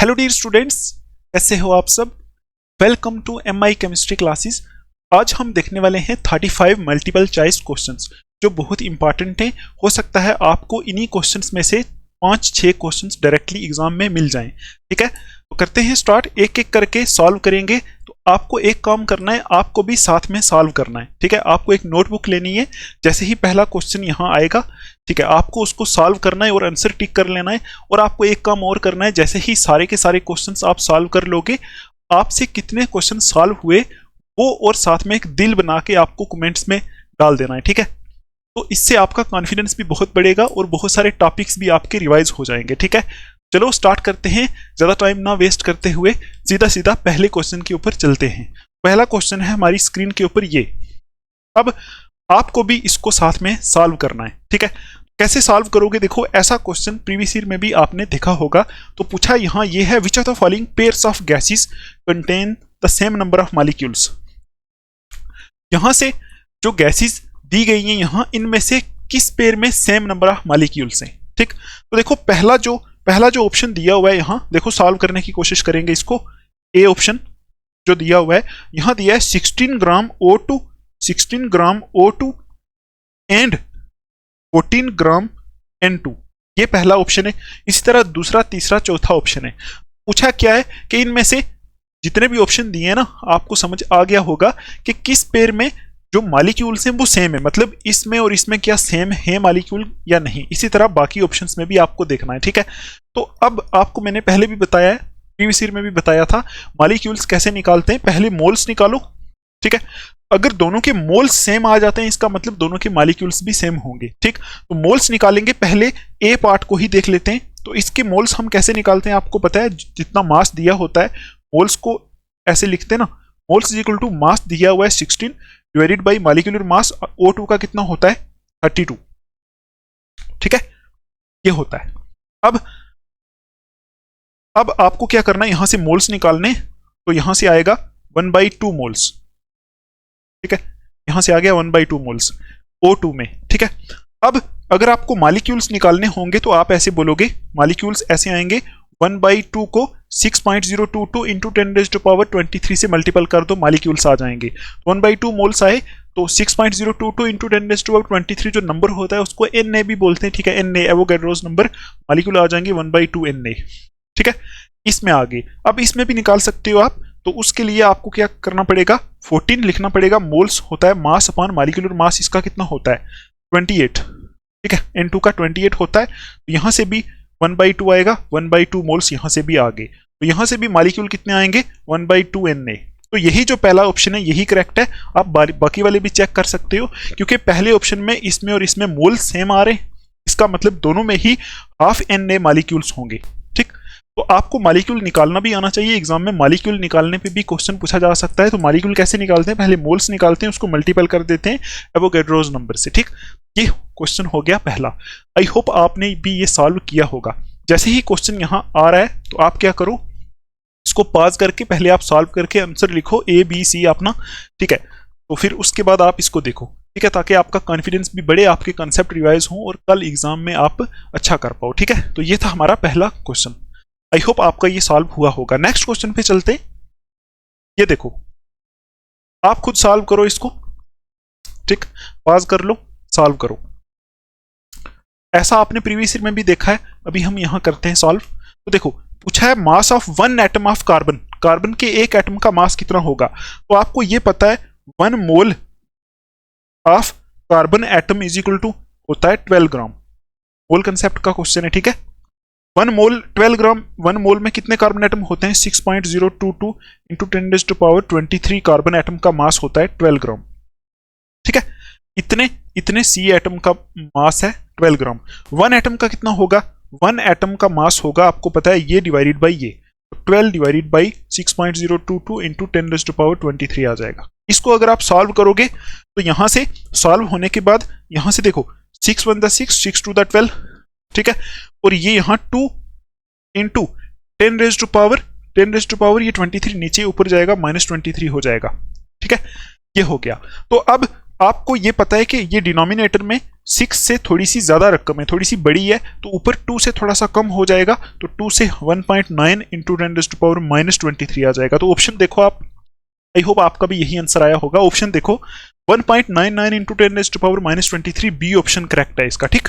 Hello dear students, कैसे हो आप सब। Welcome to MI chemistry classes. आज हम देखने वाले हैं 35 मल्टीपल चॉइस क्वेश्चंस जो बहुत इंपॉर्टेंट हैं। हो सकता है आपको इन्हीं क्वेश्चंस में से 5-6 क्वेश्चंस डायरेक्टली एग्जाम में मिल जाएं। ठीक है, तो करते हैं स्टार्ट। एक एक करके सॉल्व करेंगे। तो आपको एक काम करना है, आपको भी साथ में सॉल्व करना है। ठीक है, आपको एक नोटबुक लेनी है। जैसे ही पहला क्वेश्चन यहाँ आएगा, ठीक है, आपको उसको सॉल्व करना है और आंसर टिक कर लेना है। और आपको एक काम और करना है, जैसे ही सारे के सारे क्वेश्चंस आप सॉल्व कर लोगे, आपसे कितने क्वेश्चन सॉल्व हुए वो और साथ में एक दिल बना के आपको कमेंट्स में डाल देना है। ठीक है, तो इससे आपका कॉन्फिडेंस भी बहुत बढ़ेगा और बहुत सारे टॉपिक्स भी आपके रिवाइज हो जाएंगे। ठीक है, चलो स्टार्ट करते हैं। ज्यादा टाइम ना वेस्ट करते हुए सीधा सीधा पहले क्वेश्चन के ऊपर चलते हैं। पहला क्वेश्चन है हमारी स्क्रीन के ऊपर ये। अब आपको भी इसको साथ में सॉल्व करना है। ठीक है, कैसे सॉल्व करोगे? देखो, ऐसा क्वेश्चन प्रीवियस ईयर में भी आपने देखा होगा। तो पूछा यहाँ ये है, विच of the following pairs of gases contain the same number of molecules. यहां से जो गैसेस दी गई हैं यहाँ, इनमें से किस पेयर में सेम नंबर ऑफ मॉलिक्यूल्स हैं। ठीक, तो देखो पहला जो ऑप्शन दिया हुआ है यहाँ, देखो सॉल्व करने की कोशिश करेंगे इसको। ए ऑप्शन जो दिया हुआ है यहाँ, दिया है 16 ग्राम O2 एंड 14 ग्राम N2। ये पहला ऑप्शन है। इसी तरह दूसरा, तीसरा, चौथा ऑप्शन है। पूछा क्या है कि इनमें से जितने भी ऑप्शन दिए हैं ना, आपको समझ आ गया होगा कि किस पेयर में जो मॉलिक्यूल्स हैं वो सेम है, मतलब इसमें और इसमें क्या सेम है मॉलिक्यूल या नहीं। इसी तरह बाकी ऑप्शंस में भी आपको देखना है। ठीक है, तो अब आपको मैंने पहले भी बताया है, प्रीवियस ईयर में भी बताया था, मॉलिक्यूल्स कैसे निकालते हैं। पहले मोल्स निकालो। ठीक है, अगर दोनों के मोल्स सेम आ जाते हैं, इसका मतलब दोनों के मॉलिक्यूल्स भी सेम होंगे। ठीक, तो मोल्स निकालेंगे। पहले ए पार्ट को ही देख लेते हैं। तो इसके मोल्स हम कैसे निकालते हैं, आपको पता है, जितना मास दिया होता है मोल्स को ऐसे लिखते हैं ना, moles is equal to mass दिया हुआ है 16 divided by molecular mass O2 का कितना होता है 32। ठीक है, ये होता है। अब आपको क्या करना है, यहां से मोल्स निकालने। तो यहां से आएगा 1/2 मोल्स। ठीक है, यहां से आ गया 1/2 मोल्स O2 में। ठीक है, अब अगर आपको मॉलिक्यूल्स निकालने होंगे तो आप ऐसे बोलोगे, मॉलिक्यूल्स ऐसे आएंगे, 1/2 को 6.022 इंटू 10⁻23 से मल्टीपल कर दो, मॉलिक्यूल्स आ जाएंगे। 1/2 मोल्स आए तो 6.022 इंटू 10⁻23 जो नंबर होता है उसको Na भी बोलते हैं। ठीक है, Na एवोगैड्रोस नंबर, मॉलिक्यूल आ जाएंगे 1/2 Na। ठीक है, इसमें आगे अब इसमें भी निकाल सकते हो आप। तो उसके लिए आपको क्या करना पड़ेगा, 14 लिखना पड़ेगा। मोल्स होता है मास अपॉन मॉलिक्यूलर मास, इसका कितना होता है 28। ठीक है, N2 का 28 होता है। तो यहां से भी 1/2 आएगा, 1/2 मोल्स यहां से भी आगे। तो यहां से भी मॉलिक्यूल कितने आएंगे 1/2 Na। तो यही जो पहला ऑप्शन है यही करेक्ट है। आप बाकी वाले भी चेक कर सकते हो, क्योंकि पहले ऑप्शन में इसमें और इसमें मोल सेम आ रहे हैं, इसका मतलब दोनों में ही हाफ Na मॉलिक्यूल्स होंगे। ठीक, तो आपको मॉलिक्यूल निकालना भी आना चाहिए। एग्जाम में मॉलिक्यूल निकालने पे भी क्वेश्चन पूछा जा सकता है। तो मॉलिक्यूल कैसे निकालते हैं, पहले मोल्स निकालते हैं, उसको मल्टीपल कर देते हैं एवोगैड्रोस नंबर से। ठीक, ये क्वेश्चन हो गया पहला। आई होप आपने भी ये सॉल्व किया होगा। जैसे ही क्वेश्चन यहाँ आ रहा है तो आप क्या करो, इसको पॉज करके पहले आप सॉल्व करके आंसर लिखो ABC अपना। ठीक है, तो फिर उसके बाद आप इसको देखो। ठीक है, ताकि आपका कॉन्फिडेंस भी बढ़े, आपके कंसेप्ट रिवाइज हो और कल एग्जाम में आप अच्छा कर पाओ। ठीक है, तो ये था हमारा पहला क्वेश्चन। आई होप आपका ये सॉल्व हुआ होगा। नेक्स्ट क्वेश्चन पे चलते। ये देखो, आप खुद सॉल्व करो इसको। ठीक, पॉज कर लो, सॉल्व करो। ऐसा आपने प्रीवियस ईयर में भी देखा है। अभी हम यहां करते हैं सॉल्व। तो देखो, पूछा है mass of 1 atom of carbon. Carbon के एक एटम का मास कितना होगा। तो आपको ये पता है 1 mole of carbon atom is equal to होता है 12 ग्राम। मोल कंसेप्ट का क्वेश्चन है। ठीक है, 1 मोल 12 ग्राम। 1 मोल में कितने कार्बन एटम होते हैं 6.022 इंटू 10⁻23 कार्बन एटम का मास होता है 12 ग्राम। ठीक है, इतने सी एटम का मास है 12 ग्राम। 1 एटम का कितना होगा, 1 एटम का मास होगा, आपको पता है, ये डिवाइडेड बाई ये 12 डिवाइडेड बाई 6.022 इंटू 10⁻23 आ जाएगा। इसको अगर आप सॉल्व करोगे तो यहां से सॉल्व होने के बाद यहां से देखो 6 1 6, 6 2 12। ठीक है, और ये यहां 2 इंटू 10⁻ये 23 नीचे ऊपर जाएगा, -23 हो जाएगा। ठीक है, ये हो गया। तो अब आपको ये पता है कि ये डिनोमिनेटर में 6 से थोड़ी सी ज्यादा रकम है, थोड़ी सी बड़ी है, तो ऊपर 2 से थोड़ा सा कम हो जाएगा, तो 2 से 1.9 इंटू 10⁻⁻23 आ जाएगा। तो ऑप्शन देखो आप, आई होप आपका भी यही आंसर आया होगा। ऑप्शन देखो 1.99 इंटू 10⁻⁻23, बी ऑप्शन करेक्ट है इसका, ठीक,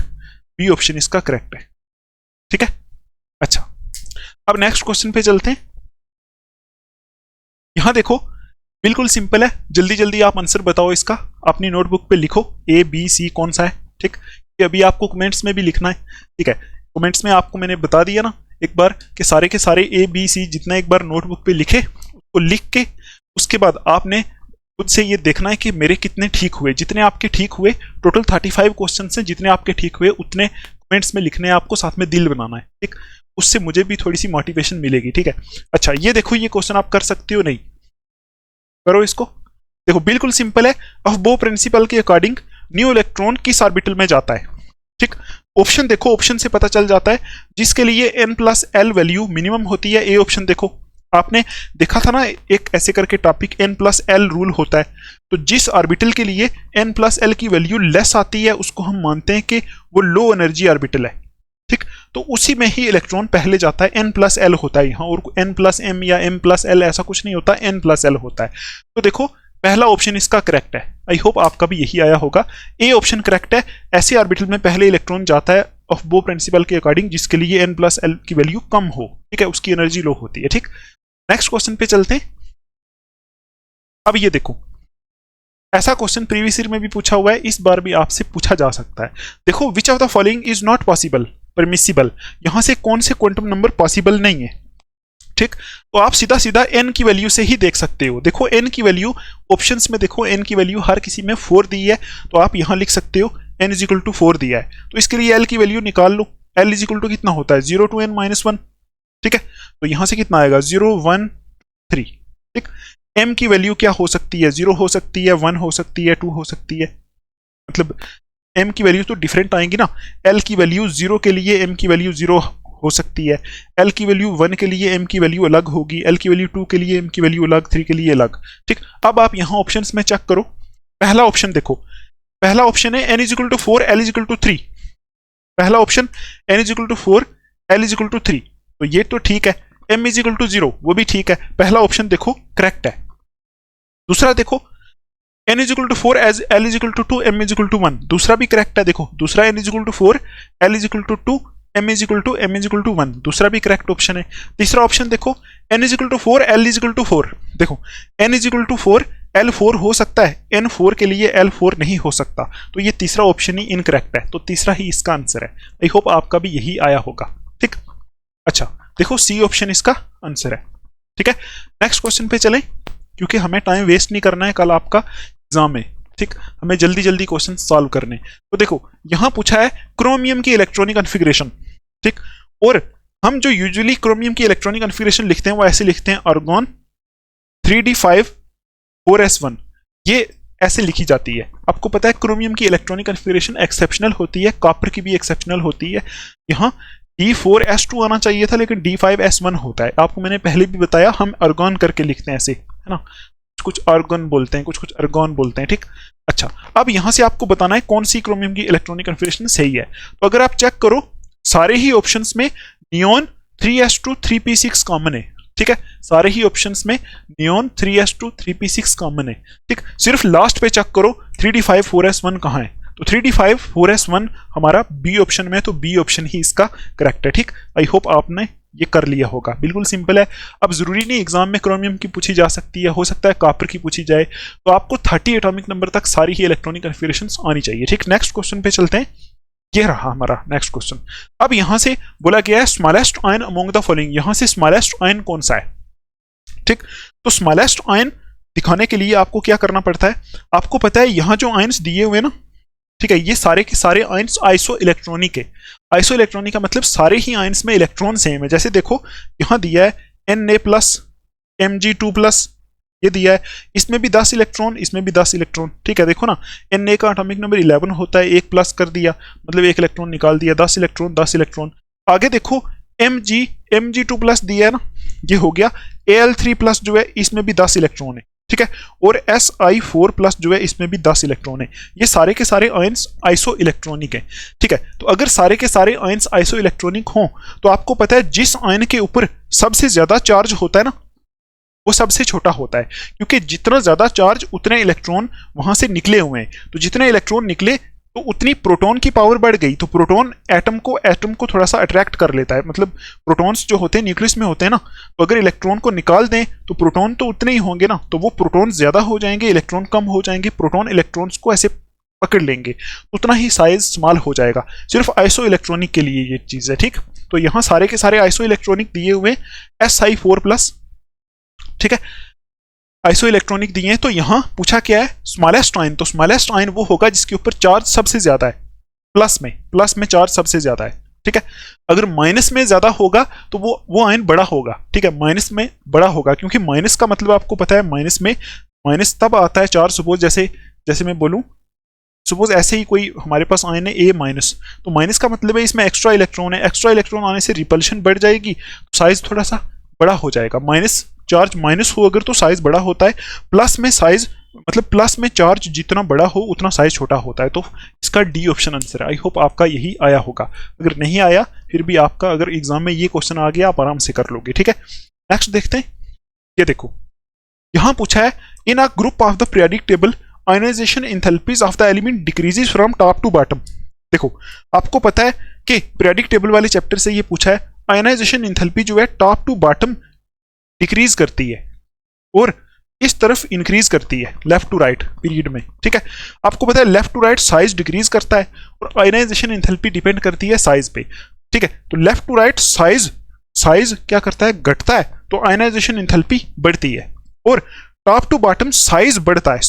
बी ऑप्शन इसका करेक्ट है, ठीक है। अच्छा, अब नेक्स्ट क्वेश्चन पे चलते हैं। यहां देखो बिल्कुल सिंपल है, जल्दी जल्दी आप आंसर बताओ इसका, अपनी नोटबुक पे लिखो ए बी सी कौन सा है, ठीक। ये अभी आपको कमेंट्स में भी लिखना है, ठीक है। कमेंट्स में आपको मैंने बता दिया ना एक बार कि सारे के सारे ए बी सी जितना एक बार नोटबुक पे लिखे, उसको लिख के उसके बाद आपने खुद से ये देखना है कि मेरे कितने ठीक हुए। जितने आपके ठीक हुए, टोटल 35 क्वेश्चन हैं, जितने आपके ठीक हुए उतने कमेंट्स में लिखने हैं आपको, साथ में दिल बनाना है, ठीक। उससे मुझे भी थोड़ी सी मोटिवेशन मिलेगी, ठीक है। अच्छा, ये देखो ये क्वेश्चन आप कर सकते हो, नहीं करो इसको। देखो बिल्कुल सिंपल है, ऑफ बो प्रिंसिपल के अकॉर्डिंग न्यू इलेक्ट्रॉन किस ऑर्बिटल में जाता है, ठीक। ऑप्शन देखो, ऑप्शन से पता चल जाता है, जिसके लिए n+l वैल्यू मिनिमम होती है। ए ऑप्शन देखो, आपने देखा था ना एक ऐसे करके टॉपिक, n+l रूल होता है, तो जिस ऑर्बिटल के लिए n+l की वैल्यू लेस आती है उसको हम मानते हैं कि वो लो एनर्जी ऑर्बिटल है, ठीक। तो उसी में ही इलेक्ट्रॉन पहले जाता है, n+l होता है यहाँ, और n+m या m+l ऐसा कुछ नहीं होता, n+l होता है। तो देखो पहला ऑप्शन इसका करेक्ट है, आई होप आपका भी यही आया होगा, ए ऑप्शन करेक्ट है। ऐसे ऑर्बिटल में पहले इलेक्ट्रॉन जाता है ऑफ बो प्रिंसिपल के अकॉर्डिंग जिसके लिए n+l की वैल्यू कम हो, ठीक है, उसकी एनर्जी लो होती है, ठीक। नेक्स्ट क्वेश्चन पे चलते हैं। अब ये देखो, ऐसा क्वेश्चन प्रीवियस ईयर में भी पूछा हुआ है, इस बार भी आपसे पूछा जा सकता है। देखो विच of the following is not possible permissible, यहां से कौन से क्वांटम नंबर पॉसिबल नहीं है, ठीक। तो आप सीधा सीधा n की वैल्यू से ही देख सकते हो। देखो n की वैल्यू ऑप्शंस में देखो, n की वैल्यू हर किसी में 4 दी है, तो आप यहां लिख सकते हो n = 4 दिया है, तो इसके लिए l की वैल्यू निकाल लो। l = कितना होता है, 0 to n-1, ठीक है। तो यहां से कितना आएगा, 0 1 3, ठीक। m की वैल्यू क्या हो सकती है, 0 हो सकती है, 1 हो सकती है, 2 हो सकती है, मतलब m की वैल्यू तो डिफरेंट आएंगी ना। l की वैल्यू 0 के लिए m की वैल्यू 0 हो सकती है, l की वैल्यू 1 के लिए m की वैल्यू अलग होगी, l की वैल्यू 2 के लिए m की वैल्यू अलग, 3 के लिए अलग, ठीक। अब आप यहां ऑप्शंस में चेक करो, पहला ऑप्शन देखो, पहला ऑप्शन है n = 4 l = 3, पहला ऑप्शन n = 4 l = 3, तो ये तो ठीक है। m = 0 वो भी ठीक है, पहला ऑप्शन देखो करेक्ट है। दूसरा देखो n = 4 एज l = 2 m = 1, दूसरा भी करेक्ट है। देखो दूसरा n = 4 l = 2 m = 1, दूसरा भी करेक्ट ऑप्शन है। तीसरा ऑप्शन देखो n = 4 l = 4, देखो n = 4 l 4 हो सकता है, n 4 के लिए l 4 नहीं हो सकता, तो ये तीसरा ऑप्शन ही इनकरेक्ट है, तो तीसरा ही इसका आंसर है। आई होप आपका भी यही आया होगा, ठीक। अच्छा देखो सी ऑप्शन इसका आंसर है, ठीक है। नेक्स्ट क्वेश्चन पे चलें, क्योंकि हमें टाइम वेस्ट नहीं करना है, कल आपका एग्जाम है, ठीक। हमें जल्दी जल्दी क्वेश्चन सॉल्व करने। तो देखो यहां पूछा है क्रोमियम की इलेक्ट्रॉनिक कॉन्फ़िगरेशन, ठीक। और हम जो यूजुअली क्रोमियम की इलेक्ट्रॉनिक कॉन्फ़िगरेशन लिखते हैं वो ऐसे लिखते हैं, आर्गॉन 3d5 4s1, ये ऐसे लिखी जाती है। आपको पता है क्रोमियम की इलेक्ट्रॉनिक कॉन्फ़िगरेशन एक्सेप्शनल होती है, कॉपर की भी एक्सेप्शनल होती है। यहाँ d4s2 आना चाहिए था, लेकिन d5s1 होता है। आपको मैंने पहले भी बताया, हम आर्गॉन करके लिखते हैं ऐसे, है ना, कुछ आर्गन बोलते हैं, कुछ आर्गॉन बोलते हैं, ठीक। अच्छा अब यहां से आपको बताना है कौन सी क्रोमियम की इलेक्ट्रॉनिक कॉन्फ़िगरेशन सही है। तो अगर आप चेक करो सारे ही ऑप्शंस में नियोन 3s2 3p6 कॉमन है, ठीक है, सारे ही ऑप्शंस में नियोन 3s2 3p6 कॉमन है, ठीक। सिर्फ लास्ट पे चेक करो 3d5 4s1 कहां है, तो 3d5 4s1 हमारा बी ऑप्शन में, तो बी ऑप्शन ही इसका करेक्ट है, ठीक। आई होप आपने ये कर लिया होगा, बिल्कुल सिंपल है। अब जरूरी नहीं एग्जाम में क्रोमियम की पूछी जा सकती है, हो सकता है कॉपर की पूछी जाए, तो आपको 30 एटॉमिक नंबर तक सारी ही इलेक्ट्रॉनिक कॉन्फ़िगरेशंस आनी चाहिए, ठीक। नेक्स्ट क्वेश्चन पे चलते हैं, ये रहा हमारा नेक्स्ट क्वेश्चन। अब यहां से बोला गया है smallest ion among the following, यहां से स्मॉलेस्ट आयन कौन सा है, ठीक। तो स्मॉलेस्ट आयन दिखाने के लिए आपको क्या करना पड़ता है, आपको पता है यहां जो आयन्स दिए हुए ना, ठीक है, ये सारे के सारे आयन्स आइसो इलेक्ट्रॉनिक है। आइसो इलेक्ट्रॉनिक का मतलब सारे ही आयन्स में इलेक्ट्रॉन सेम है। जैसे देखो यहां दिया है Na+, Mg2+, ये दिया है, इसमें भी 10 इलेक्ट्रॉन, इसमें भी 10 इलेक्ट्रॉन, ठीक है। देखो ना Na का एटॉमिक नंबर 11 होता है, एक प्लस कर दिया मतलब एक इलेक्ट्रॉन निकाल दिया, 10 इलेक्ट्रॉन 10 इलेक्ट्रॉन। आगे देखो Mg2+ दिया है ना, ये हो गया। Al3+ जो है इसमें भी 10 इलेक्ट्रॉन है, ठीक है। और Si4 प्लस जो है इसमें भी 10 इलेक्ट्रॉन है। ये सारे के सारे आयंस आइसो इलेक्ट्रॉनिक है, ठीक है। तो अगर सारे के सारे आयंस आइसो इलेक्ट्रॉनिक हों तो आपको पता है जिस आयन के ऊपर सबसे ज्यादा चार्ज होता है ना वो सबसे छोटा होता है, क्योंकि जितना ज्यादा चार्ज उतने इलेक्ट्रॉन वहां से निकले हुए हैं। तो जितने इलेक्ट्रॉन निकले तो उतनी प्रोटॉन की पावर बढ़ गई। तो प्रोटॉन एटम को थोड़ा सा अट्रैक्ट कर लेता है, मतलब प्रोटॉन्स जो होते हैं न्यूक्लियस में होते हैं ना, तो अगर इलेक्ट्रॉन को निकाल दें तो प्रोटॉन तो उतने ही होंगे ना, तो वो प्रोटॉन ज्यादा हो जाएंगे, इलेक्ट्रॉन कम हो जाएंगे, प्रोटॉन इलेक्ट्रॉन्स को ऐसे पकड़ लेंगे, उतना ही साइज स्मॉल हो जाएगा। सिर्फ आइसो इलेक्ट्रॉनिक के लिए ये चीज है, ठीक। तो यहाँ सारे के सारे आइसो इलेक्ट्रॉनिक दिए हुए Si4+, ठीक है, आइसो इलेक्ट्रॉनिक दिए हैं। तो यहां पूछा क्या है, स्मॉलेस्ट आयन। तो स्मॉलेस्ट आयन वो होगा जिसके ऊपर चार्ज सबसे ज्यादा है, प्लस में चार्ज सबसे ज्यादा है, ठीक है। अगर माइनस में ज्यादा होगा तो वो आयन बड़ा होगा, ठीक है, माइनस में बड़ा होगा, क्योंकि माइनस का मतलब आपको पता है माइनस तब आता है चार्ज। सपोज जैसे मैं बोलूं, सपोज ऐसे ही कोई हमारे पास आयन है A-, तो माइनस का मतलब है इसमें एक्स्ट्रा इलेक्ट्रॉन है, एक्स्ट्रा इलेक्ट्रॉन आने से रिपल्शन बढ़ जाएगी, तो साइज थोड़ा सा बड़ा हो जाएगा। चार्ज माइनस हो अगर तो साइज बड़ा होता है, प्लस में साइज मतलब प्लस में चार्ज जितना बड़ा हो उतना साइज छोटा होता है। तो इसका डी ऑप्शन आंसर है। आई होप आपका यही आया होगा, अगर नहीं आया फिर भी आपका अगर एग्जाम में ये क्वेश्चन आ गया आप आराम से कर लोगे, ठीक है। नेक्स्ट देखते हैं, ये देखो यहां पूछा है in a group of the periodic table ionization enthalpies of the element decreases from top to bottom. देखो आपको पता है कि पीरियोडिक टेबल वाले चैप्टर से ये पूछा है आयनाइजेशन एंथैल्पी जो है टॉप टू बॉटम डिक्रीज करती है और इस तरफ इंक्रीज करती है, लेफ्ट टू राइट पीरियड में, ठीक है। आपको पता है left to right size decrease करता है और आयनाइजेशन एंथैल्पी डिपेंड करती है साइज पे, ठीक है। तो लेफ्ट टू राइट साइज क्या करता है, घटता है, तो आयनाइजेशन एंथैल्पी बढ़ती है। और टॉप टू बॉटम साइज बढ़ता है,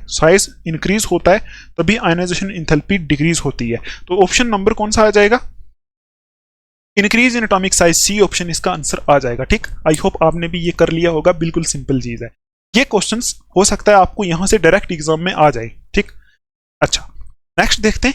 साइज इंक्रीज होता है, तभी आयनाइजेशन एंथैल्पी डिक्रीज होती है। तो ऑप्शन नंबर कौन सा आ जाएगा, increase in atomic size, C option इसका आंसर आ जाएगा, ठीक। आई होप आपने भी ये कर लिया होगा, बिल्कुल सिंपल चीज है। ये क्वेश्चंस हो सकता है आपको यहां से डायरेक्ट एग्जाम में आ जाए, ठीक। अच्छा नेक्स्ट देखते हैं,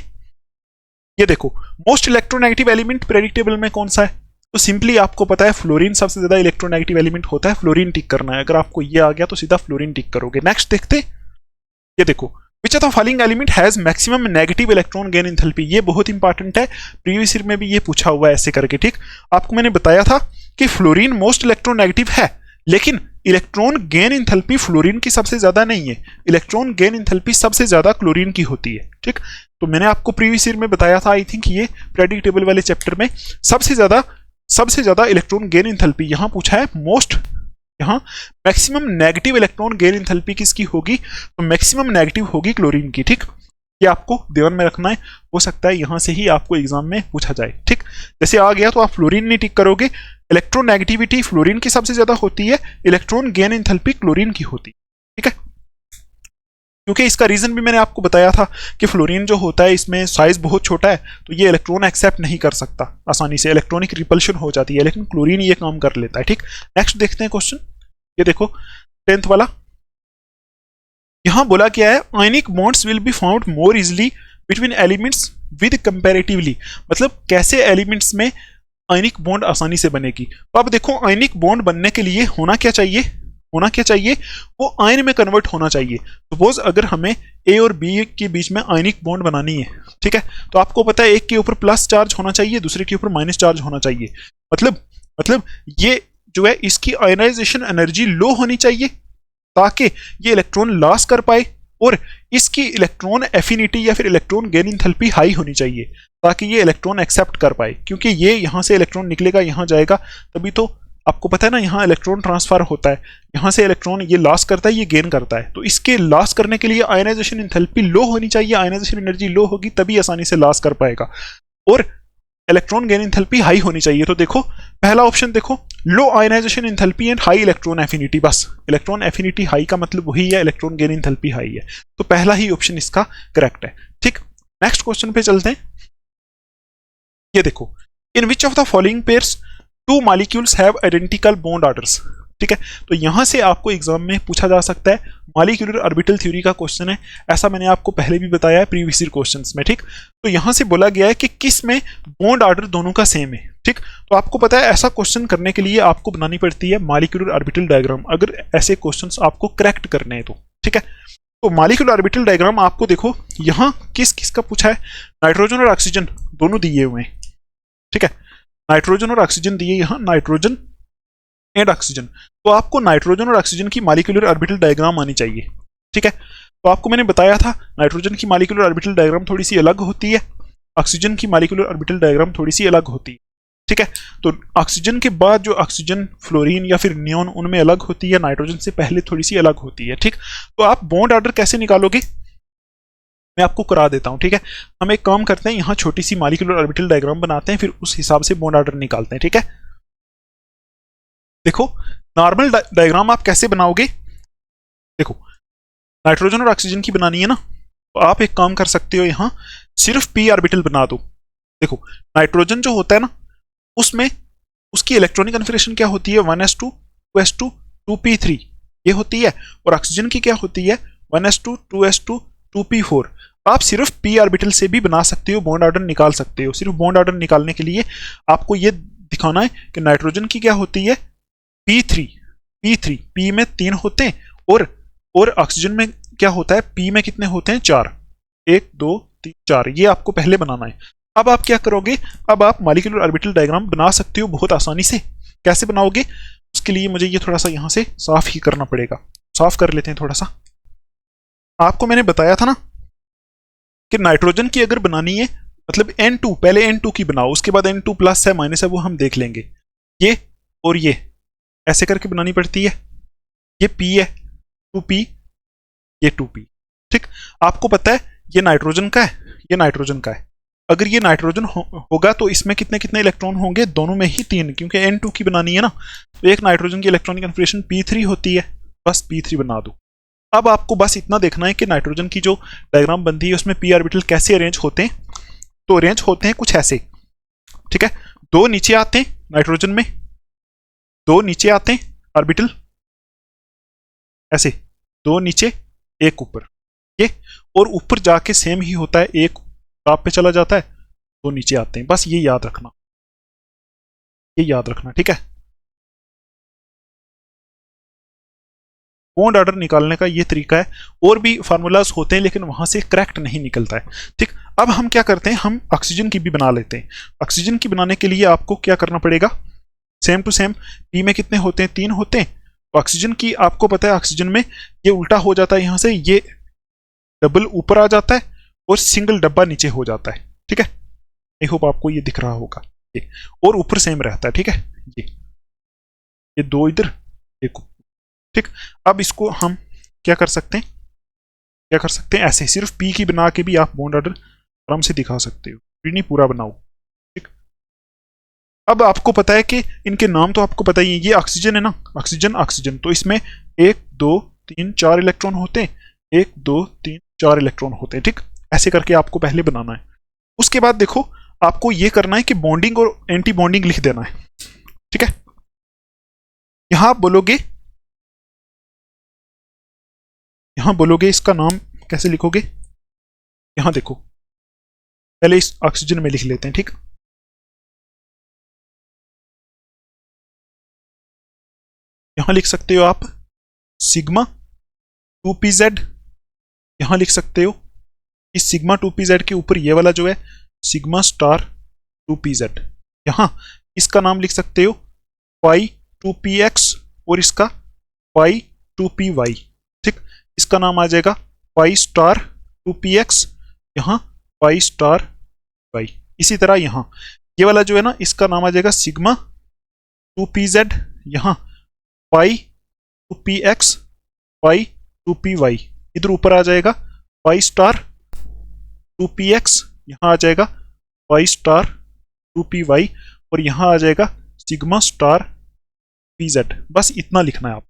ये देखो most electronegative element periodic table में कौन सा है। तो सिंपली आपको पता है फ्लोरीन सबसे ज्यादा इलेक्ट्रोनेगेटिव एलिमेंट होता है, फ्लोरीन टिक करना है। अगर आपको ये आ गया तो सीधा फ्लोरीन टिक करोगे। नेक्स्ट देखते, ये देखो विच of the following element has maximum negative electron gain enthalpy. ये बहुत इंपॉर्टेंट है, प्रीवियस ईयर में भी ये पूछा हुआ है ऐसे करके, ठीक। आपको मैंने बताया था कि फ्लोरीन मोस्ट इलेक्ट्रोनेगेटिव है, लेकिन इलेक्ट्रॉन गेन एंथैल्पी फ्लोरीन की सबसे ज्यादा नहीं है, इलेक्ट्रॉन गेन एंथैल्पी सबसे ज्यादा क्लोरीन की होती है, ठीक। तो मैंने आपको प्रीवियस ईयर में बताया था, आई थिंक ये पीरियोडिक टेबल वाले चैप्टर में सबसे ज्यादा इलेक्ट्रॉन गेन एंथैल्पी यहां पूछा है मोस्ट, यहां maximum negative electron gain enthalpy किसकी होगी, तो मैक्सिमम नेगेटिव होगी क्लोरीन की, ठीक। ये आपको ध्यान में रखना है, हो सकता है यहां से ही आपको एग्जाम में पूछा जाए, ठीक। जैसे आ गया तो आप फ्लोरीन नहीं टिक करोगे, इलेक्ट्रोनेगेटिविटी फ्लोरीन की सबसे ज्यादा होती है, इलेक्ट्रॉन गेन एंथैल्पी क्लोरीन की होती है, ठीक है। क्योंकि इसका रीजन भी मैंने आपको बताया था कि फ्लोरीन जो होता है इसमें साइज बहुत छोटा है, तो ये इलेक्ट्रॉन एक्सेप्ट नहीं कर सकता आसानी से, इलेक्ट्रॉनिक रिपल्शन हो जाती है, लेकिन क्लोरीन ये काम कर लेता है, ठीक। नेक्स्ट देखते हैं क्वेश्चन, ये देखो 10th वाला, यहां बोला क्या है आयनिक bonds will be found more easily between elements with comparatively, मतलब कैसे एलिमेंट्स में आयनिक बॉन्ड आसानी से बनेगी। तो अब देखो आयनिक बॉन्ड बनने के लिए होना क्या चाहिए, वो आयन में कन्वर्ट होना चाहिए। सपोज अगर हमें ए और बी के बीच में आयनिक बॉन्ड बनानी है, ठीक है, तो आपको पता है एक के ऊपर प्लस चार्ज होना चाहिए, दूसरे के ऊपर माइनस चार्ज होना चाहिए। मतलब ये जो है इसकी आयनाइजेशन एनर्जी लो होनी चाहिए ताकि ये इलेक्ट्रॉन लॉस कर पाए, और इसकी इलेक्ट्रॉन एफिनिटी या फिर इलेक्ट्रॉन गेन एंथैल्पी हाई होनी चाहिए ताकि ये इलेक्ट्रॉन एक्सेप्ट कर पाए, क्योंकि ये यहां से इलेक्ट्रॉन निकलेगा यहां जाएगा, तभी तो आपको पता है ना यहाँ इलेक्ट्रॉन ट्रांसफर होता है, यहाँ से इलेक्ट्रॉन ये लॉस करता है, ये गेन करता है। तो इसके लॉस करने के लिए आयनाइजेशन एंथैल्पी लो होनी चाहिए, आयनाइजेशन एनर्जी लो होगी तभी आसानी से लॉस कर पाएगा, और इलेक्ट्रॉन गेन एंथैल्पी हाई होनी चाहिए। तो देखो पहला ऑप्शन देखो, low ionization enthalpy and high electron affinity, बस इलेक्ट्रॉन एफिनिटी हाई का मतलब वही है इलेक्ट्रॉन गेन एंथैल्पी हाई है, तो पहला ही ऑप्शन इसका करेक्ट है, ठीक। नेक्स्ट क्वेश्चन पे चलते हैं, ये देखो in which of the following pairs two molecules have identical bond orders, ठीक है। तो यहां से आपको एग्जाम में पूछा जा सकता है, मॉलिक्यूलर ऑर्बिटल थ्योरी का क्वेश्चन है, ऐसा मैंने आपको पहले भी बताया है प्रीवियस ईयर क्वेश्चंस में, ठीक। तो यहां से बोला गया है कि किस में बॉन्ड ऑर्डर दोनों का सेम है, ठीक। तो आपको पता है ऐसा क्वेश्चन करने के लिए आपको बनानी पड़ती है मॉलिक्यूलर ऑर्बिटल डायग्राम, अगर ऐसे क्वेश्चंस आपको करेक्ट करने हैं तो, ठीक है। तो मॉलिक्यूलर ऑर्बिटल डायग्राम आपको देखो यहाँ किस किस का पूछा है, नाइट्रोजन और ऑक्सीजन दोनों दिए हुए हैं, ठीक है। नाइट्रोजन और ऑक्सीजन दिए, यहाँ नाइट्रोजन एंड ऑक्सीजन। तो आपको नाइट्रोजन और ऑक्सीजन की मॉलिक्यूलर ऑर्बिटल डायग्राम आनी चाहिए, ठीक है। तो आपको मैंने बताया था नाइट्रोजन की मॉलिक्यूलर ऑर्बिटल डायग्राम थोड़ी सी अलग होती है, ऑक्सीजन की मॉलिक्यूलर ऑर्बिटल डायग्राम थोड़ी सी अलग होती है, ठीक है। तो ऑक्सीजन के बाद जो ऑक्सीजन, फ्लोरीन या फिर नियोन, उनमें अलग होती है, नाइट्रोजन से पहले थोड़ी सी अलग होती है, ठीक। तो आप बॉन्ड ऑर्डर कैसे निकालोगे मैं आपको करा देता हूं, ठीक है। हम एक काम करते हैं, यहाँ छोटी सी मॉलिक्यूलर ऑर्बिटल डायग्राम बनाते हैं, फिर उस हिसाब से बॉन्ड ऑर्डर निकालते हैं, ठीक है। देखो नॉर्मल डायग्राम आप कैसे बनाओगे, देखो नाइट्रोजन और ऑक्सीजन की बनानी है ना, तो आप एक काम कर सकते हो, यहाँ सिर्फ पी ऑर्बिटल बना दो। देखो नाइट्रोजन जो होता है ना, उसमें उसकी इलेक्ट्रॉनिक कन्फिगरेशन क्या होती है, 1s2 2s2 2p3 ये होती है, और ऑक्सीजन की क्या होती है, 1s2 2s2 2p4। आप सिर्फ पी ऑर्बिटल से भी बना सकते हो, बॉन्ड ऑर्डर निकाल सकते हो। सिर्फ बॉन्ड ऑर्डर निकालने के लिए आपको ये दिखाना है कि नाइट्रोजन की क्या होती है, p3 p में 3 होते हैं, और ऑक्सीजन में क्या होता है, p में कितने होते हैं, 4, 1 2 3 4, ये आपको पहले बनाना है। अब आप क्या करोगे, अब आप मॉलिक्यूलर ऑर्बिटल डायग्राम बना सकते हो बहुत आसानी से। कैसे बनाओगे, उसके लिए मुझे ये थोड़ा सा यहाँ से साफ ही करना पड़ेगा, साफ कर लेते हैं थोड़ा सा। आपको मैंने बताया था ना कि नाइट्रोजन की अगर बनानी है, मतलब N2, पहले N2 की बनाओ, उसके बाद N2 प्लस है माइनस है वो हम देख लेंगे, ये और ये ऐसे करके बनानी पड़ती है। ये P है 2P, ये 2P, ठीक। आपको पता है ये नाइट्रोजन का है, ये नाइट्रोजन का है। अगर ये नाइट्रोजन होगा तो इसमें कितने कितने इलेक्ट्रॉन होंगे, दोनों में ही 3, क्योंकि N2 की बनानी है ना। तो एक नाइट्रोजन की इलेक्ट्रॉनिक कन्फिगरेशन P3 होती है, बस P3 बना दो। अब आपको बस इतना देखना है कि नाइट्रोजन की जो डायग्राम बनती है उसमें पी ऑर्बिटल कैसे अरेंज होते हैं। तो अरेंज होते हैं कुछ ऐसे, ठीक है। 2 नीचे आते हैं नाइट्रोजन में, 2 नीचे आते हैं ऑर्बिटल ऐसे, 2 नीचे 1 ऊपर, ये और ऊपर जाके सेम ही होता है, 1 टॉप पे चला जाता है, 2 नीचे आते हैं। बस ये याद रखना, ये याद रखना, ठीक है। बॉन्ड ऑर्डर निकालने का ये तरीका है, और भी फार्मूलाज होते हैं लेकिन वहां से करेक्ट नहीं निकलता है, ठीक। अब हम क्या करते हैं, हम ऑक्सीजन की भी बना लेते हैं। ऑक्सीजन की बनाने के लिए आपको क्या करना पड़ेगा, सेम टू सेम, पी में कितने होते हैं, 3 होते हैं। तो ऑक्सीजन की आपको पता है, ऑक्सीजन में ये उल्टा हो जाता है, यहां से ये डबल ऊपर आ जाता है और सिंगल डब्बा नीचे हो जाता है, ठीक है। आई होप आपको ये दिख रहा होगा, ये और ऊपर सेम रहता है, ठीक है। ये 2 इधर, एक, ठीक। अब इसको हम क्या कर सकते हैं, क्या कर सकते हैं, ऐसे सिर्फ पी की बना के भी आप बॉन्ड ऑर्डर आराम से दिखा सकते हो, नहीं पूरा बनाओ, ठीक। अब आपको पता है कि इनके नाम तो आपको पता ही है, ये ऑक्सीजन है ना, ऑक्सीजन ऑक्सीजन, तो इसमें 1 2 3 4 इलेक्ट्रॉन होते हैं, 1 2 3 4 इलेक्ट्रॉन होते हैं, ठीक। ऐसे करके आपको पहले बनाना है। उसके बाद देखो आपको ये करना है कि बॉन्डिंग और एंटी बॉन्डिंग लिख देना है, ठीक है। यहां आप बोलोगे, यहां बोलोगे इसका नाम कैसे लिखोगे, यहां देखो पहले इस ऑक्सीजन में लिख लेते हैं, ठीक। यहां लिख सकते हो आप सिग्मा 2pz, यहां लिख सकते हो इस सिग्मा 2pz के ऊपर ये वाला जो है सिग्मा स्टार 2pz, यहां इसका नाम लिख सकते हो पाई 2px और इसका पाई 2py, ठीक। इसका नाम आ जाएगा पाई स्टार 2px, यहाँ पाई स्टार y। इसी तरह यहाँ ये वाला जो है ना, इसका नाम आ जाएगा सिग्मा 2pz, यहाँ पाई 2px पाई 2py, इधर ऊपर आ जाएगा पाई स्टार 2px, यहाँ आ जाएगा पाई स्टार 2py, और यहाँ आ जाएगा सिग्मा स्टार pz। बस इतना लिखना है आप।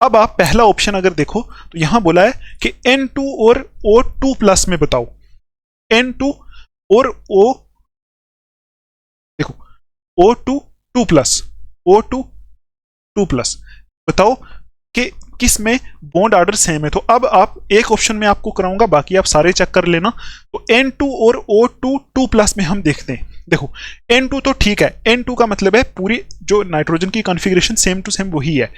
अब आप पहला ऑप्शन अगर देखो तो यहां बोला है कि N2 और O2 प्लस में बताओ, N2 और O, देखो O2 2 प्लस, O2 2 प्लस, बताओ कि किस में बॉन्ड ऑर्डर सेम है। तो अब आप एक ऑप्शन में आपको कराऊंगा, बाकी आप सारे चेक कर लेना। तो N2 और O2 2+ में हम देखते हैं। देखो N2 तो ठीक है, N2 का मतलब है पूरी जो नाइट्रोजन की कॉन्फ़िगरेशन सेम टू सेम वही है।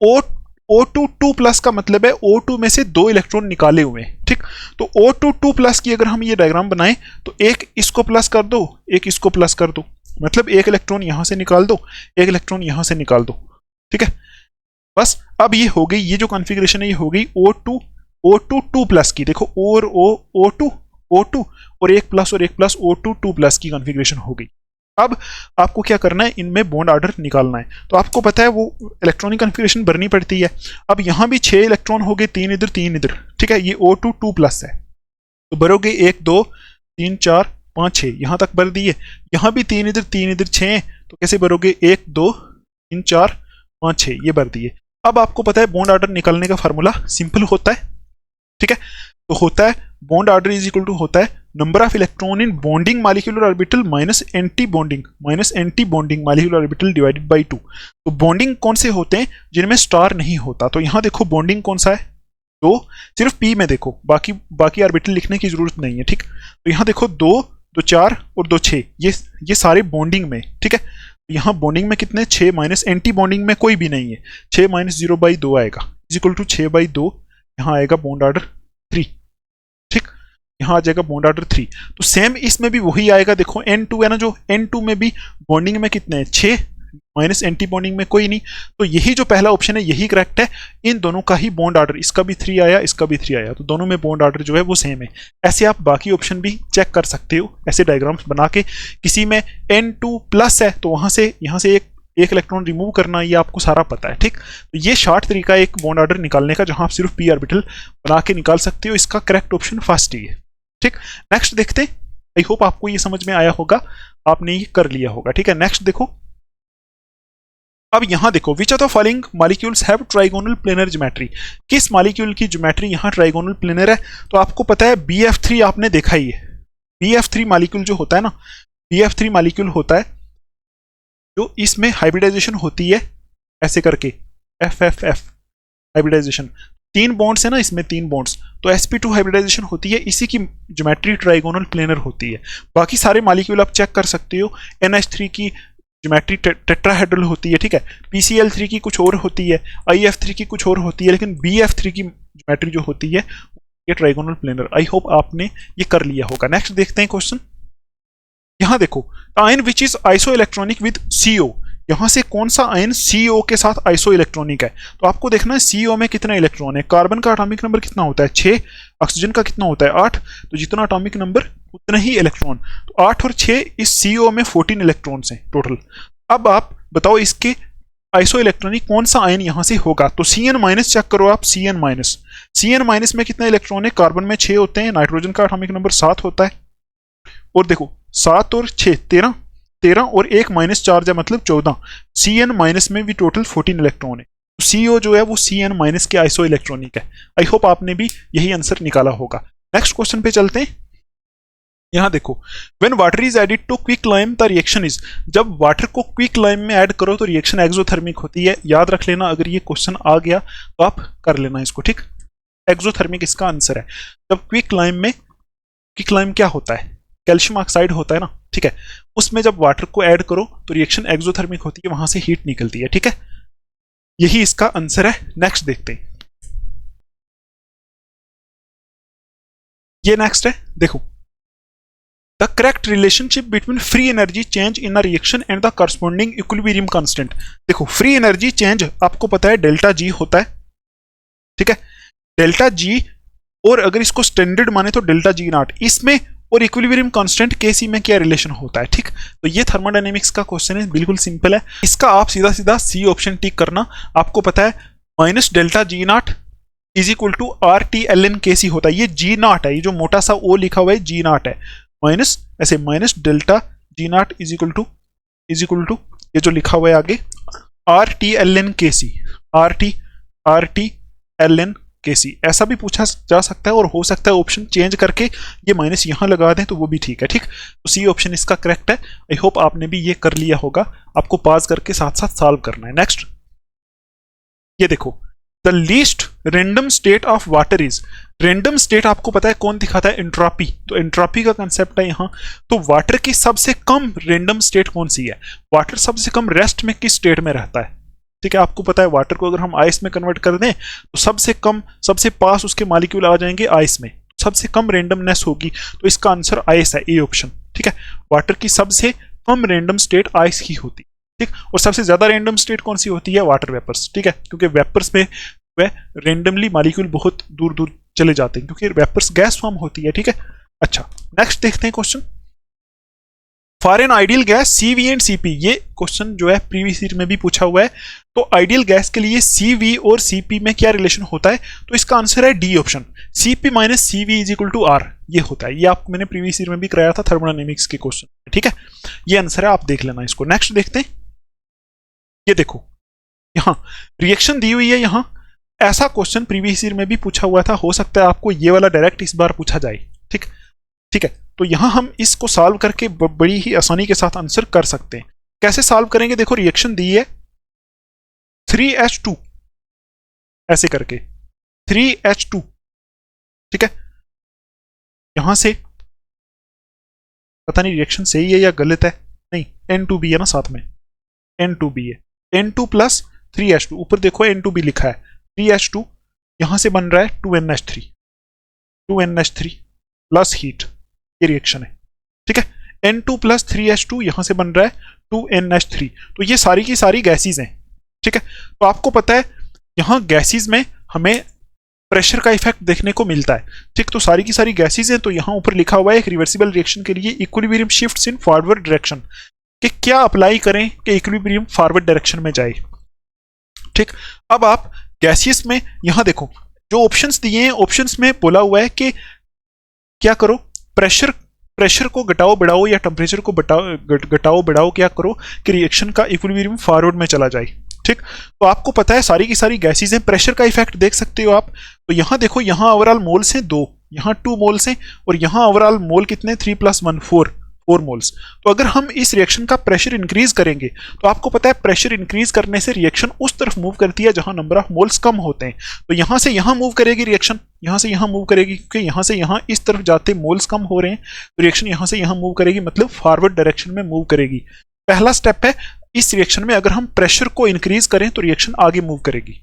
O2 2+ का मतलब है O2 में से 2 इलेक्ट्रॉन निकाले हुए हैं, ठीक। तो O2 2+ की अगर हम ये डायग्राम बनाएं तो एक इसको प्लस कर दो, एक इसको प्लस कर दो, मतलब एक इलेक्ट्रॉन यहां से निकाल दो, एक इलेक्ट्रॉन यहां से निकाल दो, ठीक है। बस अब ये हो गई, ये जो कॉन्फ़िगरेशन है ये हो गई O2 2+ की। देखो और O2 और एक प्लस O2 2+ की कॉन्फ़िगरेशन हो गई। अब आपको क्या करना है, इनमें बॉन्ड ऑर्डर निकालना है। तो आपको पता है वो इलेक्ट्रॉनिक कॉन्फ़िगरेशन भरनी पड़ती है। अब यहाँ भी 6 इलेक्ट्रॉन हो गए, 3 इधर 3 इधर, ठीक है। ये O2 2+ है, तो भरोगे 1 2 3 4 5 6, यहाँ तक भर दिए। यहाँ भी 3 इधर 6, तो कैसे भरोगे, 1 2 3 4 5 6, ये भर दिए। अब आपको पता है बॉन्ड ऑर्डर निकालने का फार्मूला सिंपल होता है, ठीक है। तो होता है bond order is equal to होता है number of electron in bonding molecular orbital minus anti bonding molecular orbital divided by 2। तो बॉन्डिंग कौन से होते हैं, जिनमें स्टार नहीं होता। तो यहाँ देखो बॉन्डिंग कौन सा है, 2, सिर्फ पी में देखो, बाकी ऑर्बिटल लिखने की जरूरत नहीं है, ठीक। तो यहाँ देखो 2 2 4 और 2 6, ये सारे बॉन्डिंग में, ठीक है। यहाँ बॉन्डिंग में कितने, 6 माइनस एंटी बॉन्डिंग में कोई भी नहीं है, 6 माइनस 0/2 आएगा इज इक्वल टू 6/2। यहाँ आएगा बॉन्ड ऑर्डर 3, ठीक। यहाँ आ जाएगा बॉन्ड ऑर्डर 3। तो सेम इसमें भी वही आएगा। देखो N2 है ना, जो N2 में भी बॉन्डिंग में कितने हैं, 6 माइनस एंटी बॉन्डिंग में कोई नहीं। तो यही जो पहला ऑप्शन है यही करेक्ट है। इन दोनों का ही बॉन्ड ऑर्डर, इसका भी 3 आया, इसका भी 3 आया, तो दोनों में बॉन्ड ऑर्डर जो है वो सेम है। ऐसे आप बाकी ऑप्शन भी चेक कर सकते हो, ऐसे डायग्राम्स बना के। किसी में N2+ है तो वहां से यहाँ से एक इलेक्ट्रॉन रिमूव करना, ये आपको सारा पता है, ठीक। तो ये शॉर्ट तरीका है एक बॉन्ड ऑर्डर निकालने का, जहां आप सिर्फ p ऑर्बिटल बना के निकाल सकते हो। इसका करेक्ट ऑप्शन फर्स्ट ही है, ठीक। नेक्स्ट देखते हैं। आई होप आपको ये समझ में आया होगा, आपने ये कर लिया होगा, ठीक है। नेक्स्ट देखो, अब यहां देखो विच of the following molecules have trigonal planar geometry. किस मॉलिक्यूल की ज्योमेट्री यहां ट्राइगोनल प्लेनर है। तो आपको पता है BF3 आपने देखा ही है। BF3 मॉलिक्यूल जो होता है ना, BF3 मॉलिक्यूल होता है जो इसमें हाइब्रिडाइजेशन होती है ऐसे करके, FFF हाइब्रिडाइजेशन, 3 बॉन्ड्स है ना इसमें, 3 बॉन्ड्स, तो sp2 हाइब्रिडाइजेशन होती है, इसी की ज्योमेट्री ट्राइगोनल प्लेनर होती है। बाकी सारे मॉलिक्यूल आप चेक कर सकते हो, NH3 की ज्योमेट्री टेट्राहेड्रल होती है, ठीक है। PCl3 की कुछ और होती है, IF3 की कुछ और होती है, लेकिन BF3 की ज्योमेट्री जो होती है ये ट्राइगोनल प्लेनर। आई होप आपने ये कर लिया होगा। नेक्स्ट देखते हैं क्वेश्चन। यहां देखो, ion which is iso electronic with CO। यहां से कौन सा आयन CO के साथ आइसो इलेक्ट्रॉनिक है। तो आपको देखना है CO में कितना इलेक्ट्रॉन है। कार्बन का एटॉमिक नंबर कितना होता है, 6। ऑक्सीजन का कितना होता है, 8। तो जितना एटॉमिक नंबर उतना ही इलेक्ट्रॉन। तो 8 और 6, इस CO में 14 इलेक्ट्रॉन्स हैं टोटल। अब आप बताओ इसके आइसो इलेक्ट्रॉनिक कौन सा आयन यहां से होगा। तो CN- चेक करो आप, CN- में कितना इलेक्ट्रॉन है, कार्बन में 6 होते हैं, नाइट्रोजन का एटॉमिक नंबर 7 होता है। और देखो 7 और 6 13 और 1 माइनस चार्ज है मतलब 14। CN- में भी टोटल 14 इलेक्ट्रॉन है। तो CO जो है वो CN- के आइसो इलेक्ट्रॉनिक है। आई होप आपने भी यही आंसर निकाला होगा। नेक्स्ट क्वेश्चन पे चलते हैं। यहां देखो, when water is added to quick lime the reaction is. जब वाटर को क्विक लाइम में ऐड करो तो रिएक्शन एक्सोथर्मिक होती है। याद रख लेना, अगर ये क्वेश्चन आ गया तो आप कर लेना इसको, ठीक। एक्सोथर्मिक इसका आंसर है। जब क्विक लाइम क्या होता है, कैल्शियम ऑक्साइड होता है ना, ठीक है। उसमें जब वाटर को ऐड करो तो रिएक्शन एक्सोथर्मिक होती है, वहां से हीट निकलती है, ठीक है। यही इसका आंसर है। नेक्स्ट देखते हैं। ये नेक्स्ट है, देखो, the correct relationship between free energy change in a reaction and the corresponding equilibrium constant. देखो फ्री एनर्जी चेंज आपको पता है डेल्टा G होता है, ठीक है, डेल्टा G। और अगर इसको स्टैंडर्ड माने तो डेल्टा G0। इसमें और इक्विलिब्रियम कांस्टेंट Kc में क्या रिलेशन होता है, ठीक। तो ये थर्मोडायनेमिक्स का क्वेश्चन है, बिल्कुल सिंपल है। इसका आप सीधा सीधा C ऑप्शन टिक करना। आपको पता है minus delta G0 is equal to RT Kc होता है। ये G0 है, ये जो मोटा सा O लिखा हुआ है G0 है, माइनस ऐसे minus delta G0 is equal to ये जो लिखा हुआ है आगे RT Kc। ऐसा भी पूछा जा सकता है, और हो सकता है ऑप्शन चेंज करके ये माइनस यहां लगा दें तो वो भी ठीक है, ठीक। तो C ऑप्शन इसका करेक्ट है। आई होप आपने भी ये कर लिया होगा। आपको पॉज करके साथ साथ सॉल्व करना है। नेक्स्ट ये देखो, the least random state of water is, random state आपको पता है कौन दिखाता है, एंट्रोपी, तो एंट्रोपी का कंसेप्ट है यहाँ। तो वाटर की सबसे कम रेंडम स्टेट कौन सी है, वाटर सबसे कम रेस्ट में किस स्टेट में रहता है, ठीक है। आपको पता है वाटर को अगर हम आइस में कन्वर्ट कर दें तो सबसे कम, सबसे पास उसके मॉलिक्यूल आ जाएंगे आइस में, सबसे कम रेंडमनेस होगी, तो इसका आंसर आइस है, ए ऑप्शन, ठीक है। वाटर की सबसे कम रेंडम स्टेट आइस की होती है, ठीक। और सबसे ज्यादा रेंडम स्टेट कौन सी होती है, वाटर वेपर्स, ठीक है, क्योंकि वेपर्स में वह रेंडमली मॉलिक्यूल बहुत दूर दूर चले जाते हैं, क्योंकि वेपर्स गैस फॉर्म होती है, ठीक है। अच्छा, नेक्स्ट देखते हैं question. For an ideal gas CV and CP, ये क्वेश्चन जो है प्रीवियस ईयर में भी पूछा हुआ है। तो आइडियल गैस के लिए CV और CP में क्या रिलेशन होता है, तो इसका आंसर है D option, CP minus CV is equal to R, ये होता है। ये आपको मैंने प्रीवियस ईयर में भी कराया था थर्मोडायनेमिक्स के क्वेश्चन, ठीक है। ये आंसर है, आप देख लेना इसको। नेक्स्ट देखते हैं, ये देखो यहाँ रिएक्शन दी हुई है, यहाँ ऐसा क्वेश्चन प्रीवियस ईयर में भी पूछा हुआ था, हो सकता है आपको ये वाला डायरेक्ट इस बार पूछा जाए, ठीक, ठीक है। तो यहां हम इसको सॉल्व करके बड़ी ही आसानी के साथ आंसर कर सकते हैं। कैसे सॉल्व करेंगे, देखो रिएक्शन दी है 3H2 ऐसे करके 3H2, ठीक है। यहां से पता नहीं रिएक्शन सही है या गलत है, नहीं N2B है ना, साथ में N2B है, N2 प्लस 3H2, ऊपर देखो N2B लिखा है, 3H2 यहां से बन रहा है 2NH3, 2NH3 प्लस हीट, ये रिएक्शन है, ठीक है। N2 प्लस 3H2 यहां से बन रहा है 2NH3, तो ये सारी की सारी गैसेज हैं, ठीक है। तो आपको पता है यहां गैसेज में हमें प्रेशर का इफेक्ट देखने को मिलता है, ठीक। तो सारी की सारी गैसेज हैं, तो यहां ऊपर लिखा हुआ है एक रिवर्सिबल रिएक्शन के लिए equilibrium shifts in forward direction, कि क्या अप्लाई करें कि इक्विलिब्रियम फॉरवर्ड डायरेक्शन में जाए, ठीक। अब आप गैसियस में यहां देखो जो ऑप्शंस दिए हैं, ऑप्शंस में बोला हुआ है कि क्या करो, प्रेशर को घटाओ बढ़ाओ या टेम्परेचर को घटाओ बढ़ाओ, क्या करो कि रिएक्शन का इक्विलिब्रियम फॉरवर्ड में चला जाए, ठीक। तो आपको पता है सारी की सारी गैसेज हैं, प्रेशर का इफेक्ट देख सकते हो आप। तो यहां देखो, यहां ओवरऑल मोल्स हैं 2, यहां 2 मोल्स हैं, और यहां ओवरऑल मोल कितने, 3 + 1 4 मोल्स। तो अगर हम इस रिएक्शन का प्रेशर इंक्रीज करेंगे, तो आपको पता है प्रेशर इंक्रीज करने से रिएक्शन उस तरफ मूव करती है जहां नंबर ऑफ मोल्स कम होते हैं। तो यहां से यहां मूव करेगी रिएक्शन, यहां से यहां मूव करेगी, क्योंकि यहां से यहां इस तरफ जाते मोल्स कम हो रहे हैं, तो रिएक्शन यहां से यहां मूव करेगी, मतलब फॉरवर्ड डायरेक्शन में मूव करेगी। पहला स्टेप है, इस रिएक्शन में अगर हम प्रेशर को इंक्रीज करें तो रिएक्शन आगे मूव करेगी,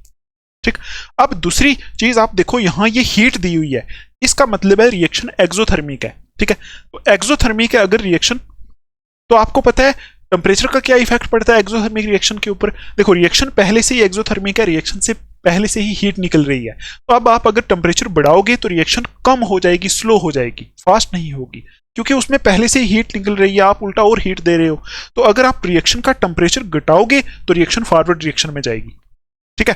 ठीक। अब दूसरी चीज आप देखो, यहां ये हीट दी हुई है, इसका मतलब है रिएक्शन एक्सोथर्मिक है, ठीक है। तो एक्सोथर्मिक है अगर रिएक्शन, तो आपको पता है टेम्परेचर का क्या इफेक्ट पड़ता है एक्सोथर्मिक रिएक्शन के ऊपर। देखो रिएक्शन पहले से ही एक्सोथर्मिक है, रिएक्शन से पहले से ही हीट निकल रही है, तो अब आप अगर टेम्परेचर बढ़ाओगे तो रिएक्शन कम हो जाएगी, स्लो हो जाएगी, फास्ट नहीं होगी, क्योंकि उसमें पहले से ही हीट निकल रही है, आप उल्टा और हीट दे रहे हो। तो अगर आप रिएक्शन का टेम्परेचर घटाओगे तो रिएक्शन फॉरवर्ड रिएक्शन में जाएगी, ठीक है।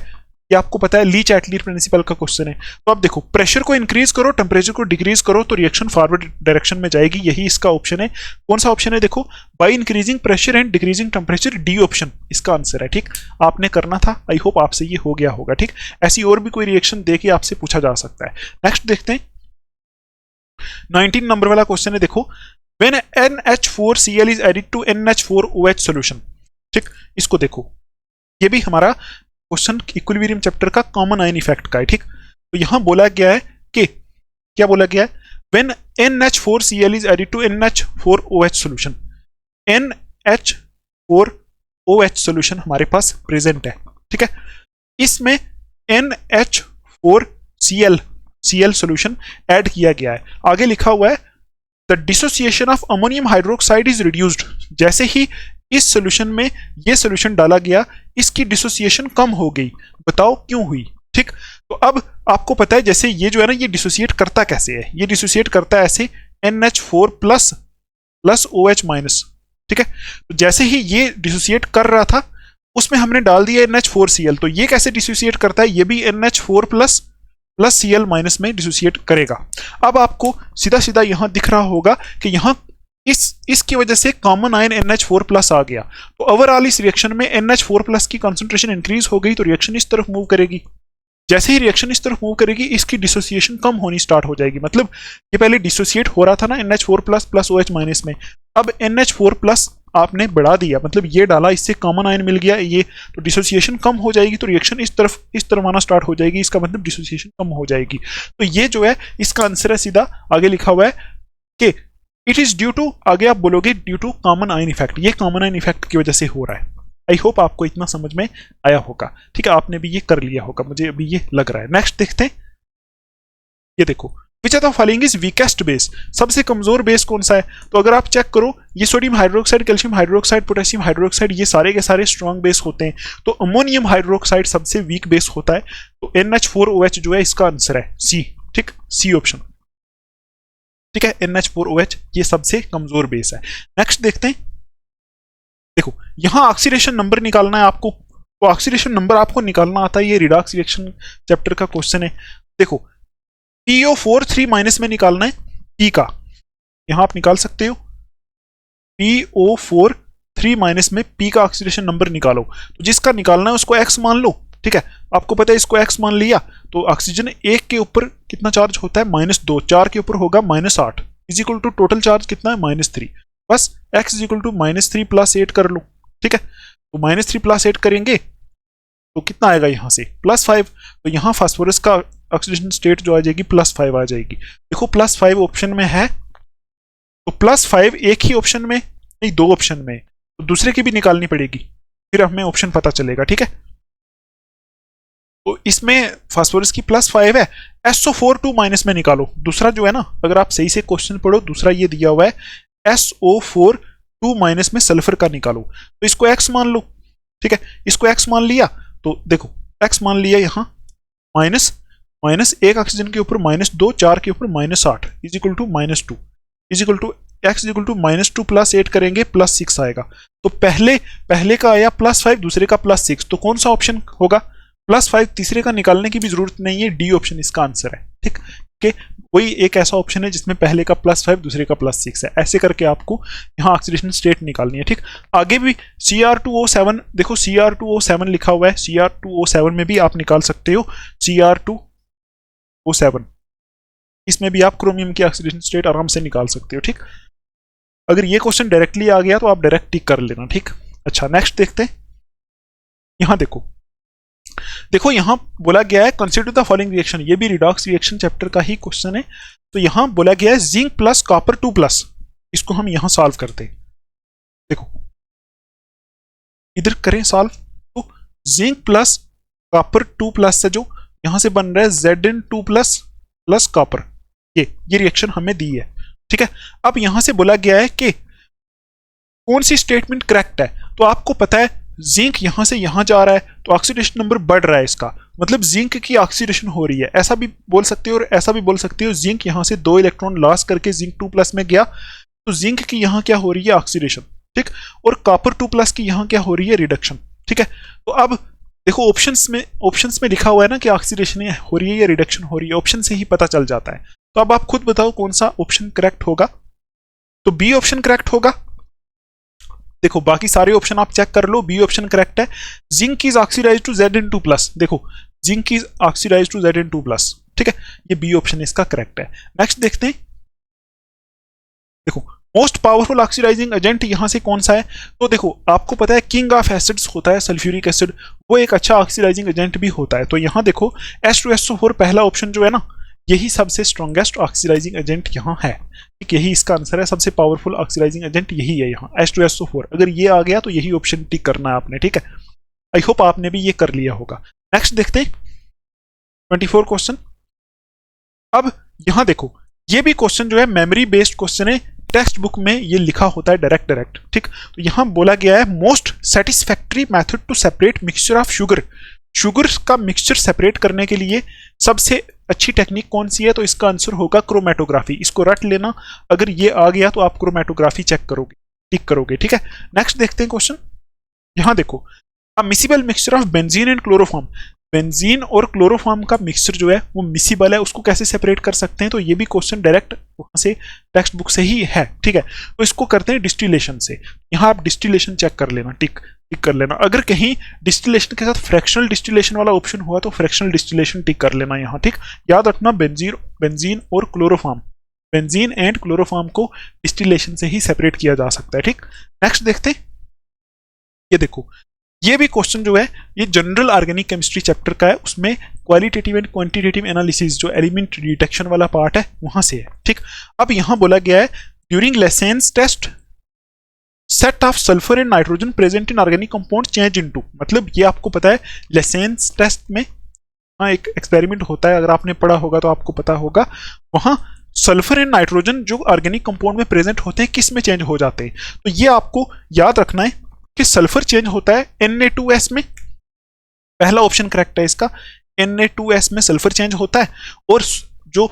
ये आपको पता है, ली चैटलियर प्रिंसिपल का क्वेश्चन है। तो आप देखो प्रेशर को इंक्रीज करो, टेम्परेचर को डिक्रीज करो, तो रिएक्शन फॉरवर्ड डायरेक्शन में जाएगी, यही इसका ऑप्शन है। कौन सा ऑप्शन है, देखो by increasing pressure and decreasing temperature, D option इसका आंसर है, ठीक। आपने करना था, आई होप आपसे ये हो गया होगा, ठीक। ऐसी और भी कोई रिएक्शन देके आपसे पूछा जा सकता है। नेक्स्ट देखते हैं, 19 नंबर वाला क्वेश्चन है, देखो when NH4Cl is added to NH4OH solution, ठीक। इसको देखो, ये भी हमारा क्वेश्चन इक्विलिब्रियम चैप्टर का कॉमन आयन इफेक्ट का है, ठीक। तो यहां बोला गया है कि क्या बोला गया है, when NH4Cl is added to NH4OH solution, NH4OH solution हमारे पास प्रेजेंट है, ठीक है। इसमें NH4Cl सॉल्यूशन ऐड किया गया है, आगे लिखा हुआ है the dissociation of ammonium hydroxide is reduced, जैसे ही इस सॉल्यूशन में ये सॉल्यूशन डाला गया, इसकी डिसोसिएशन कम हो गई, बताओ क्यों हुई, ठीक। तो अब आपको पता है जैसे ये जो है ना, ये डिसोसिएट करता कैसे है, ये डिसोसिएट करता है ऐसे NH4 प्लस OH माइनस, ठीक है। तो जैसे ही ये डिसोसिएट कर रहा था, उसमें हमने डाल दिया NH4Cl, तो ये कैसे डिसोसिएट करता है, ये भी NH4 प्लस Cl माइनस में डिसोसिएट करेगा। अब आपको सीधा सीधा यहां दिख रहा होगा कि यहां इसकी वजह से कॉमन आयन NH4 प्लस आ गया, तो ओवरऑल इस रिएक्शन में NH4 प्लस की कंसंट्रेशन इंक्रीज हो गई, तो रिएक्शन इस तरफ मूव करेगी। जैसे ही रिएक्शन इस तरफ मूव करेगी, इसकी डिसोसिएशन कम होनी स्टार्ट हो जाएगी, मतलब ये पहले डिसोसिएट हो रहा था ना NH4 प्लस OH माइनस में, अब NH4 प्लस आपने बढ़ा दिया, मतलब ये डाला, इससे कॉमन आयन मिल गया ये, तो डिसोसिएशन कम हो जाएगी, तो रिएक्शन इस तरफ आना स्टार्ट हो जाएगी, इसका मतलब डिसोसिएशन कम हो जाएगी। तो ये जो है इसका आंसर है, सीधा आगे लिखा हुआ है कि इट इज ड्यू टू, आगे आप बोलोगे due to common ion effect, ये कॉमन आयन इफेक्ट की वजह से हो रहा है। आई होप आपको इतना समझ में आया होगा, ठीक है, आपने भी ये कर लिया होगा, मुझे अभी ये लग रहा है। नेक्स्ट देखते हैं, ये देखो, which are the following is weakest base, सबसे कमजोर बेस कौन सा है? तो अगर आप चेक करो, ये sodium hydroxide, calcium hydroxide, potassium hydroxide, ये सारे के सारे स्ट्रॉन्ग बेस होते हैं, तो अमोनियम हाइड्रोक्साइड सबसे वीक बेस होता है, तो NH4OH जो है इसका आंसर है सी, ठीक, सी ऑप्शन, ठीक है, NH4OH ये सबसे कमजोर बेस है। नेक्स्ट देखते हैं, देखो यहां ऑक्सीडेशन नंबर निकालना है आपको, तो ऑक्सीडेशन नंबर आपको निकालना आता है, ये रिडॉक्स रिएक्शन चैप्टर का क्वेश्चन है। देखो PO4 3 माइनस में निकालना है P का, यहां आप निकाल सकते हो PO4 3 माइनस में P का ऑक्सीडेशन नंबर निकालो, तो जिसका निकालना है उसको X मान लो, ठीक है, आपको पता है इसको X मान लिया, तो ऑक्सीजन 1 के ऊपर कितना चार्ज होता है? -2, 4 के ऊपर होगा -8, is equal to total charge कितना है? -3, बस X इज इक्वल टू -3 + 8 कर लो, ठीक है, तो -3 + 8 करेंगे तो कितना आएगा यहाँ से? +5, तो यहाँ फास्फोरस का ऑक्सीडेशन स्टेट जो आ जाएगी +5 आ जाएगी। देखो +5 ऑप्शन में है, तो +5 एक ही ऑप्शन में नहीं, 2 ऑप्शन में, तो दूसरे की भी निकालनी पड़ेगी, फिर हमें ऑप्शन पता चलेगा, ठीक है। तो इसमें फास्फोरस की +5 है, SO4 2 माइनस में निकालो, दूसरा जो है ना, अगर आप सही से क्वेश्चन पढ़ो, दूसरा ये दिया हुआ है SO4 2 माइनस में सल्फर का निकालो, तो इसको X मान लो, ठीक है, इसको X मान लिया, तो देखो X मान लिया, यहाँ माइनस एक ऑक्सीजन के ऊपर -2, 4 के ऊपर -8 is equal to -2 is equal to X is equal to -2 + 8 करेंगे +6 आएगा, तो पहले का आया +5, दूसरे का +6, तो कौन सा ऑप्शन होगा? +5, तीसरे का निकालने की भी जरूरत नहीं है, डी ऑप्शन इसका आंसर है, ठीक है, वही एक ऐसा ऑप्शन है जिसमें पहले का +5, दूसरे का +6 है, ऐसे करके आपको यहाँ ऑक्सीडेशन स्टेट निकालनी है, ठीक। आगे भी Cr2O7, देखो Cr2O7 लिखा हुआ है, Cr2O7 में भी आप निकाल सकते हो Cr2O7, इसमें भी आप क्रोमियम की ऑक्सीडेशन स्टेट आराम से निकाल सकते हो, ठीक। अगर ये क्वेश्चन डायरेक्टली आ गया तो आप डायरेक्ट टिक कर लेना, ठीक। अच्छा नेक्स्ट देखते हैं, यहां देखो यहां बोला गया है कंसीडर द फॉलोइंग रिएक्शन, ये भी रिडॉक्स रिएक्शन चैप्टर का ही क्वेश्चन है, तो यहां बोला गया है जिंक प्लस कॉपर 2+, इसको हम यहां सॉल्व करते हैं, देखो इधर करें सॉल्व, तो जिंक प्लस कॉपर 2+ से जो यहां से बन रहा है Zn2+ प्लस कॉपर, ये रिएक्शन हमें दी है, ठीक है। अब यहां से बोला गया है कि कौन सी स्टेटमेंट करेक्ट है, तो आपको पता है जिंक यहां से यहां जा रहा है, तो ऑक्सीडेशन नंबर बढ़ रहा है, इसका मतलब जिंक की ऑक्सीडेशन हो रही है, ऐसा भी बोल सकते हो और ऐसा भी बोल सकते हो, जिंक यहां से 2 इलेक्ट्रॉन लॉस करके जिंक 2+ में गया, तो जिंक की यहां क्या हो रही है? ऑक्सीडेशन, ठीक, और कॉपर 2+ की यहां क्या हो रही है? रिडक्शन, ठीक है। तो अब देखो ऑप्शंस में लिखा हुआ है ना कि ऑक्सीडेशन हो रही है या रिडक्शन हो रही है, ऑप्शन से ही पता चल जाता है, तो अब आप खुद बताओ कौन सा ऑप्शन करेक्ट होगा, तो बी ऑप्शन करेक्ट होगा। देखो बाकी सारे ऑप्शन आप चेक कर लो, बी ऑप्शन करेक्ट है, zinc is oxidize to Zn2+, देखो zinc is oxidize to Zn2+, ठीक है, ये बी ऑप्शन इसका करेक्ट है। नेक्स्ट देखते हैं, देखो मोस्ट पावरफुल ऑक्सीडाइजिंग एजेंट यहां से कौन सा है, तो देखो आपको पता है किंग ऑफ एसिड्स होता है सल्फ्यूरिक एसिड, वो एक अच्छा ऑक्सीडाइजिंग एजेंट भी होता है, तो यहां देखो H2SO4 पहला ऑप्शन जो है ना, यही सबसे स्ट्रॉन्गेस्ट ऑक्सीडाइजिंग एजेंट यहाँ है, ठीक, यही इसका आंसर है, सबसे पावरफुल ऑक्सीडाइजिंग एजेंट यही है यहाँ H2SO4, अगर ये आ गया तो यही ऑप्शन टिक करना है आपने, ठीक है। आई होप आपने भी ये कर लिया होगा। नेक्स्ट देखते हैं 24 क्वेश्चन। अब यहां देखो ये भी क्वेश्चन जो है मेमोरी बेस्ड क्वेश्चन है, टेक्स्ट बुक में ये लिखा होता है डायरेक्ट, ठीक। तो यहां बोला गया है most satisfactory method to separate mixture of sugar का मिक्सचर सेपरेट करने के लिए सबसे अच्छी टेक्निक कौन सी है, तो इसका आंसर होगा क्रोमेटोग्राफी, इसको रट लेना, अगर ये आ गया तो आप क्रोमेटोग्राफी चेक करोगे, टिक करोगे, ठीक है। नेक्स्ट देखते हैं क्वेश्चन, यहां देखो miscible mixture of benzene and chloroform, benzene और क्लोरोफॉर्म का मिक्सचर जो है वो मिसिबल है, उसको कैसे सेपरेट कर सकते हैं, तो ये भी क्वेश्चन डायरेक्ट वहां से टेक्स्ट बुक से ही है, ठीक है। तो इसको करते हैं डिस्टिलेशन से, यहाँ आप डिस्टिलेशन चेक कर लेना, टिक कर लेना, अगर कहीं डिस्टिलेशन के साथ फ्रैक्शनल डिस्टिलेशन वाला ऑप्शन हुआ तो फ्रैक्शनल डिस्टिलेशन टिक कर लेना यहाँ, ठीक। याद रखना बेंजीन और क्लोरोफॉर्म, बेंजीन एंड क्लोरोफॉर्म को डिस्टिलेशन से ही सेपरेट किया जा सकता है। ठीक, नेक्स्ट देखते हैं। ये देखो, ये भी क्वेश्चन जो है ये जनरल ऑर्गेनिक केमिस्ट्री चैप्टर का है, उसमें क्वालिटेटिव एंड क्वांटिटेटिव एनालिसिस जो एलिमेंट डिटेक्शन वाला पार्ट है वहां से है। ठीक, अब यहां बोला गया है during Lassaigne's test set of sulphur and nitrogen present in organic compound change into, मतलब ये आपको पता है लेसेंस टेस्ट में हाँ एक एक्सपेरिमेंट होता है, अगर आपने पढ़ा होगा तो आपको पता होगा, वहां सल्फर एंड नाइट्रोजन जो ऑर्गेनिक कंपाउंड में प्रेजेंट होते हैं किस में चेंज हो जाते हैं। तो ये आपको याद रखना है कि सल्फर चेंज होता है Na2S में, पहला ऑप्शन करेक्ट है इसका, Na2S में सल्फर चेंज होता है, और जो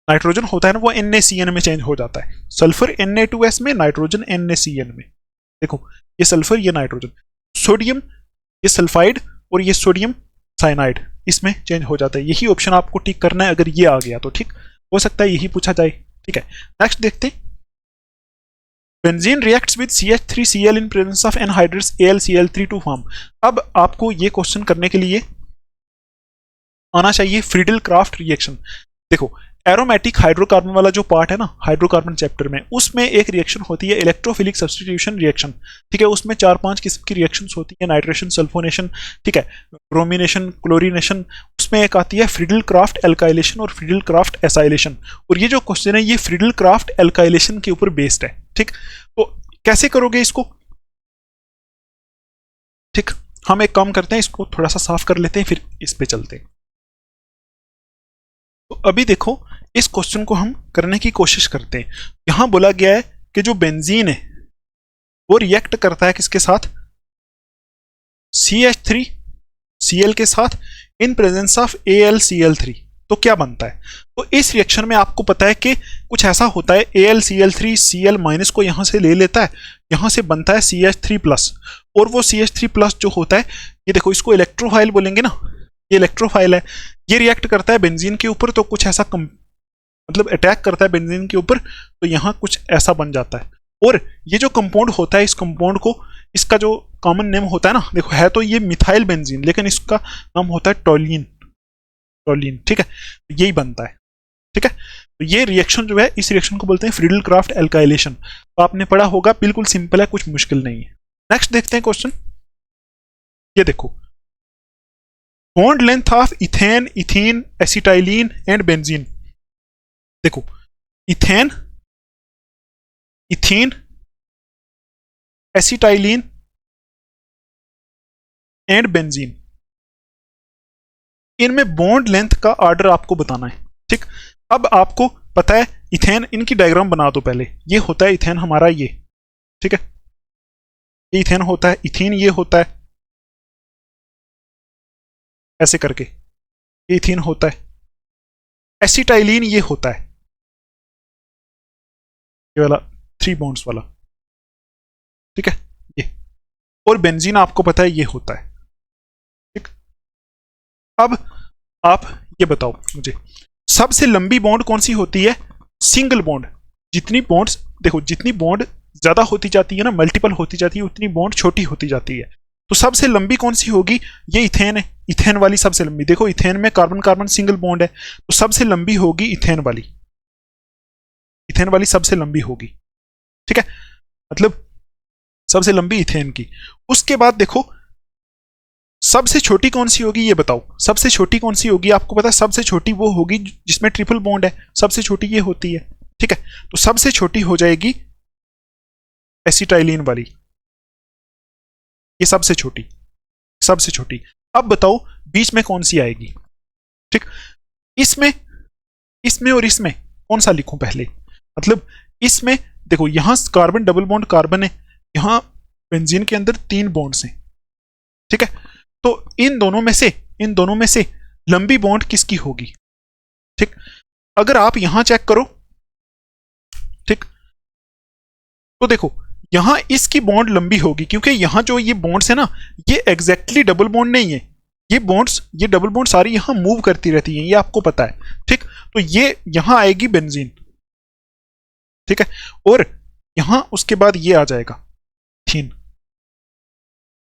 नाइट्रोजन होता है ना वो NaCN में चेंज हो जाता है। सल्फर Na2S में, नाइट्रोजन NaCN में। देखो ये सल्फर ये नाइट्रोजन, सोडियम ये सल्फाइड और ये सोडियम साइनाइड इसमें चेंज हो जाता है। यही ऑप्शन आपको टिक करना है अगर ये आ गया तो। ठीक, हो सकता है यही पूछा जाए। ठीक है, नेक्स्ट देखते हैं। Benzene reacts with CH3Cl in presence of anhydrous AlCl3 to form. अब आपको ये क्वेश्चन करने के लिए आना चाहिए फ्रीडल क्राफ्ट रिएक्शन। देखो एरोमेटिक हाइड्रोकार्बन वाला जो पार्ट है ना हाइड्रोकार्बन चैप्टर में, उसमें एक रिएक्शन होती है इलेक्ट्रोफिलिक सब्स्टिट्यूशन रिएक्शन। ठीक है, उसमें 4-5 किस्म की रिएक्शंस होती है, नाइट्रेशन, सल्फोनेशन, ठीक है, ब्रोमिनेशन, क्लोरीनेशन। उसमें एक आती है फ्रीडल क्राफ्ट एल्काइलेशन और फ्रीडल क्राफ्ट एसाइलेशन, और ये जो क्वेश्चन है ये फ्रीडल क्राफ्ट एल्काइलेशन के ऊपर बेस्ड है। ठीक, तो कैसे करोगे इसको? ठीक, हम एक काम करते हैं, इसको थोड़ा सा साफ कर लेते हैं फिर इस पे चलते हैं। तो अभी देखो इस क्वेश्चन को हम करने की कोशिश करते हैं। यहां बोला गया है कि जो बेंजीन है वो रिएक्ट करता है किसके साथ? CH3Cl के साथ इन प्रेजेंस ऑफ AlCl3। तो क्या बनता है? तो इस रिएक्शन में आपको पता है कि कुछ ऐसा होता है, AlCl3 Cl माइनस को यहां से ले लेता है, यहां से बनता है CH3+, और वो CH3+ जो होता है, ये देखो इसको इलेक्ट्रोफाइल बोलेंगे ना, ये इलेक्ट्रोफाइल है, ये रिएक्ट करता है बेंजीन के ऊपर, तो कुछ ऐसा मतलब अटैक करता है बेंजीन के ऊपर, तो यहां कुछ ऐसा बन जाता है। और ये जो कंपाउंड होता है, इस कंपाउंड को, इसका जो कॉमन नेम होता है ना, देखो है तो ये मिथाइल बेंजीन, लेकिन इसका नाम होता है टोलीन। टोलीन, ठीक है, यही बनता है। ठीक है, तो ये रिएक्शन जो है, इस रिएक्शन को बोलते हैं फ्रीडल क्राफ्ट एल्काइलेशन। तो आपने पढ़ा होगा, बिल्कुल सिंपल है, कुछ मुश्किल नहीं है। नेक्स्ट देखते हैं क्वेश्चन। ये देखो, bond length of ethane, ethene, acetylene and benzene. देखो ethane, ethene, acetylene and benzene, इनमें बॉन्ड लेंथ का ऑर्डर आपको बताना है। ठीक, अब आपको पता है इथेन, इनकी डायग्राम बना दो पहले। ये होता है इथेन हमारा, ये ठीक है, ये इथेन होता है, इथीन ये होता है ऐसे करके, ये इथीन होता है, एसिटाइलिन ये होता है, ये वाला 3 बॉन्ड्स वाला, ठीक है, ये, और बेंजीन आपको पता है ये होता है। ठीक, अब आप ये बताओ मुझे, सबसे लंबी बॉन्ड कौन सी होती है? Single bond. जितनी बॉन्ड्स, देखो जितनी बॉन्ड ज्यादा होती जाती है ना, मल्टीपल होती जाती है, उतनी बॉन्ड छोटी होती जाती है। तो सबसे लंबी कौन सी होगी? ये इथेन है, इथेन वाली सबसे लंबी। देखो इथेन में कार्बन कार्बन सिंगल बॉन्ड है, तो सबसे लंबी होगी इथेन वाली, इथेन वाली सबसे लंबी होगी। ठीक है, मतलब सबसे लंबी इथेन की। उसके बाद देखो सबसे छोटी कौन सी होगी, ये बताओ। सबसे छोटी कौन सी होगी? आपको पता है सबसे छोटी वो होगी जिसमें ट्रिपल बॉन्ड है, सबसे छोटी ये होती है। ठीक है, तो सबसे छोटी हो जाएगी एसिटाइलिन वाली, ये सबसे छोटी, सबसे छोटी। अब बताओ बीच में कौन सी आएगी? ठीक, इसमें, इसमें और इसमें कौन सा लिखूं पहले? मतलब इसमें देखो यहां कार्बन डबल बॉन्ड कार्बन है, यहां बेंजीन के अंदर 3 बॉन्ड्स हैं। ठीक है, तो इन दोनों में से, इन दोनों में से लंबी बॉन्ड किसकी होगी? ठीक, अगर आप यहां चेक करो, ठीक, तो देखो यहां इसकी बॉन्ड लंबी होगी, क्योंकि यहां जो ये बॉन्ड्स है ना, ये एग्जैक्टली डबल बॉन्ड नहीं है। ये बॉन्ड्स, ये डबल बॉन्ड सारी यहां मूव करती रहती हैं, ये आपको पता है। ठीक, तो ये यहां आएगी बेंजीन, ठीक है, और यहां उसके बाद ये आ जाएगा थीन।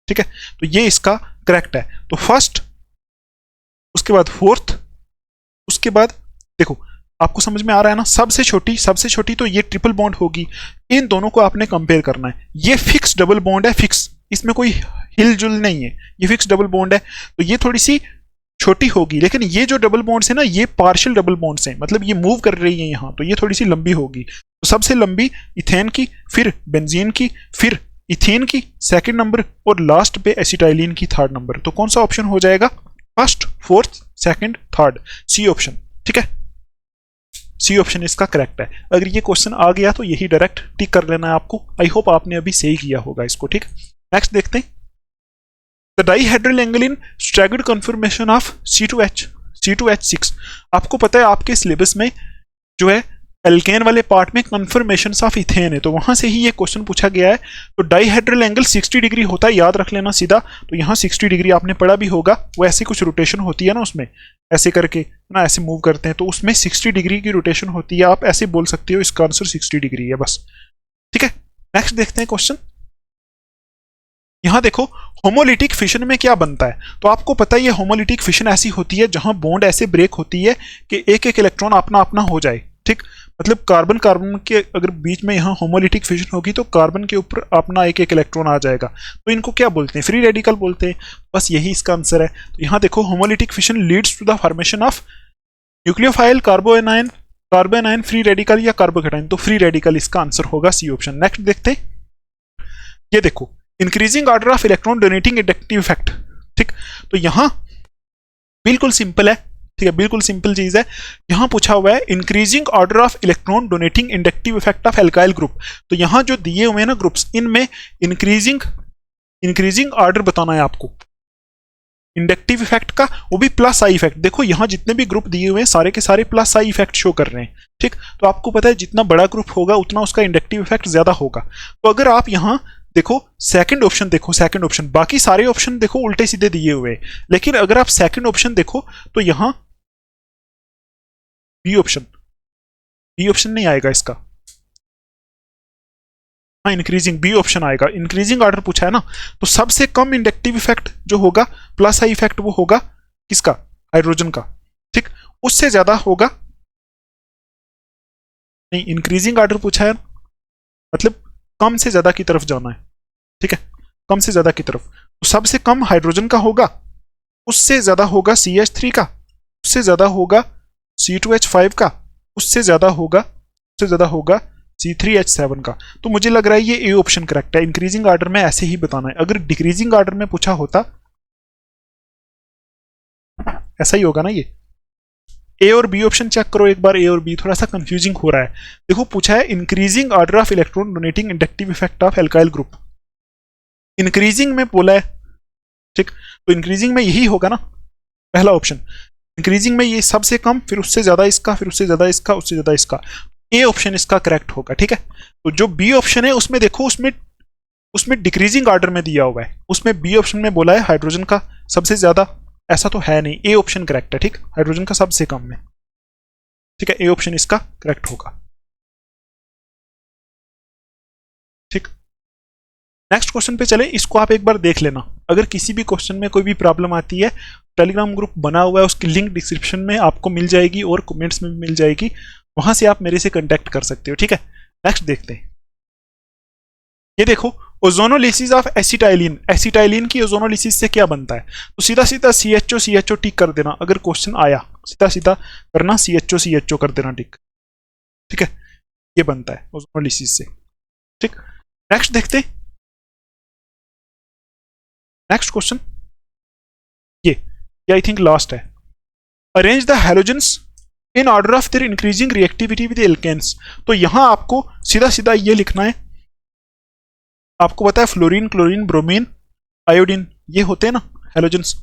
ठीक है, तो ये इसका करेक्ट है। तो फर्स्ट, उसके बाद फोर्थ, उसके बाद देखो आपको समझ में आ रहा है ना? सबसे छोटी तो ये ट्रिपल बॉन्ड होगी। इन दोनों को आपने कंपेयर करना है। ये फिक्स डबल बॉन्ड है, फिक्स, इसमें कोई हिलजुल नहीं है, ये फिक्स डबल बॉन्ड है, तो ये थोड़ी सी छोटी होगी। लेकिन ये जो डबल बॉन्ड्स है ना, ये पार्शियल डबल बॉन्ड्स हैं, मतलब ये मूव कर रही है यहाँ, तो ये थोड़ी सी लंबी होगी। तो सबसे लंबी इथेन की, फिर बेंजीन की, फिर इथेन की सेकंड नंबर, और लास्ट पे एसिटाइलिन की थर्ड नंबर। तो कौन सा ऑप्शन हो जाएगा? First, fourth, second, third, C option. ठीक है, सी ऑप्शन इसका करेक्ट है। अगर ये क्वेश्चन आ गया तो यही डायरेक्ट टिक कर लेना है आपको। आई होप आपने अभी सही किया होगा इसको। ठीक, नेक्स्ट देखते हैं। The dihedral angle in staggered conformation of C2H6। आपको पता है आपके सिलेबस में जो है एल्केन वाले पार्ट में कन्फर्मेशन ऑफ इथेन है, तो वहां से ही ये क्वेश्चन पूछा गया है। तो डाइहेड्रल एंगल 60 डिग्री होता है, याद रख लेना सीधा। तो यहाँ 60 डिग्री आपने पढ़ा भी होगा, वो ऐसी कुछ रोटेशन होती है ना, उसमें ऐसे करके ना ऐसे मूव करते हैं, तो उसमें 60 डिग्री की रोटेशन होती है। आप ऐसे बोल सकते हो इसका आंसर 60 डिग्री है बस। ठीक है, नेक्स्ट देखते हैं क्वेश्चन। यहां देखो होमोलिटिक फिशन में क्या बनता है। तो आपको पता है ये होमोलिटिक फिशन ऐसी होती है जहां बॉन्ड ऐसे ब्रेक होती है कि एक एक इलेक्ट्रॉन अपना अपना हो जाए। ठीक, मतलब कार्बन कार्बन के अगर बीच में यहाँ होमोलिटिक फिशन होगी तो कार्बन के ऊपर अपना एक एक इलेक्ट्रॉन आ जाएगा। तो इनको क्या बोलते हैं? फ्री रेडिकल बोलते हैं। बस यही इसका आंसर है। तो यहाँ देखो homolytic fission leads to the formation of nucleophile carbanion free radical या कार्बोकेटाइन। तो फ्री रेडिकल इसका आंसर होगा सी ऑप्शन। नेक्स्ट देखते हैं। ये देखो increasing order of electron donating inductive effect. ठीक, तो यहां बिल्कुल सिंपल है। ठीक है, बिल्कुल सिंपल चीज है। यहां पूछा हुआ है increasing order of electron donating inductive effect of alkyl group. तो यहां जो दिए हुए हैं ना ग्रुप्स, इनमें इंक्रीजिंग ऑर्डर बताना है आपको इंडक्टिव इफेक्ट का, वो भी प्लस आई इफेक्ट। देखो यहां जितने भी ग्रुप दिए हुए हैं सारे के सारे प्लस आई इफेक्ट शो कर रहे हैं। ठीक, तो आपको पता है जितना बड़ा ग्रुप होगा उतना उसका इंडक्टिव इफेक्ट ज्यादा होगा। तो अगर आप यहां देखो सेकंड ऑप्शन, देखो सेकंड ऑप्शन, बाकी सारे ऑप्शन देखो उल्टे सीधे दिए हुए हैं, लेकिन अगर आप सेकंड ऑप्शन देखो तो यहां बी ऑप्शन नहीं आएगा इसका। हाँ, इंक्रीजिंग बी ऑप्शन आएगा। इंक्रीजिंग ऑर्डर पूछा है ना, तो सबसे कम इंडक्टिव इफेक्ट जो होगा प्लस आई इफेक्ट वो होगा किसका? हाइड्रोजन का। ठीक, उससे ज्यादा होगा नहीं। इंक्रीजिंग ऑर्डर पूछा है मतलब कम से ज्यादा की तरफ जाना है। ठीक है, कम से ज्यादा की तरफ। तो सबसे कम हाइड्रोजन का होगा, उससे ज्यादा होगा CH3 का, उससे ज्यादा होगा C2H5 का, उससे ज्यादा होगा C3H7 का। तो मुझे लग रहा है ये ए ऑप्शन करेक्ट है। इंक्रीजिंग ऑर्डर में ऐसे ही बताना है। अगर डिक्रीजिंग ऑर्डर में पूछा होता ऐसा ही होगा ना। ये ए और बी ऑप्शन चेक करो एक बार। ए और बी थोड़ा सा कंफ्यूजिंग हो रहा है। देखो पूछा है increasing order of electron donating inductive effect of alkyl group. Increasing में बोला है। ठीक, तो इंक्रीजिंग में यही होगा ना पहला ऑप्शन। इंक्रीजिंग में ये सबसे कम, फिर उससे ज्यादा इसका, फिर उससे ज्यादा इसका, उससे ज्यादा इसका। ए ऑप्शन इसका करेक्ट होगा। ठीक है, तो जो बी ऑप्शन है उसमें देखो उसमें डिक्रीजिंग ऑर्डर में दिया हुआ है। उसमें बी ऑप्शन में बोला है हाइड्रोजन का सबसे ज्यादा, ऐसा तो है नहीं। ए ऑप्शन करेक्ट है। ठीक, हाइड्रोजन का सबसे कम में। ठीक है, ए ऑप्शन इसका करेक्ट होगा। ठीक, नेक्स्ट क्वेश्चन पे चले। इसको आप एक बार देख लेना। अगर किसी भी क्वेश्चन में कोई भी प्रॉब्लम आती है, टेलीग्राम ग्रुप बना हुआ है, उसकी लिंक डिस्क्रिप्शन में आपको मिल जाएगी और कमेंट्स में भी मिल जाएगी, वहां से आप मेरे से कांटेक्ट कर सकते हो। ठीक है, नेक्स्ट देखते हैं। ये देखो ओजोनोलिसिस ऑफ एसिटाइलिन की ओजोनोलिसिस से क्या बनता है। तो सीधा सीधा CHO टिक कर देना। अगर क्वेश्चन आया सीधा सीधा करना CHO कर देना टिक। ठीक है, ये बनता है ओजोनोलिसिस से। ठीक, नेक्स्ट देखते हैं। नेक्स्ट क्वेश्चन ये आई थिंक लास्ट है। Arrange the halogens in order of their increasing reactivity with alkenes. तो यहां आपको सीधा सीधा ये लिखना है। आपको पता है फ्लोरीन, क्लोरीन, ब्रोमीन, आयोडीन, ये होते हैं ना हैलोजेंस।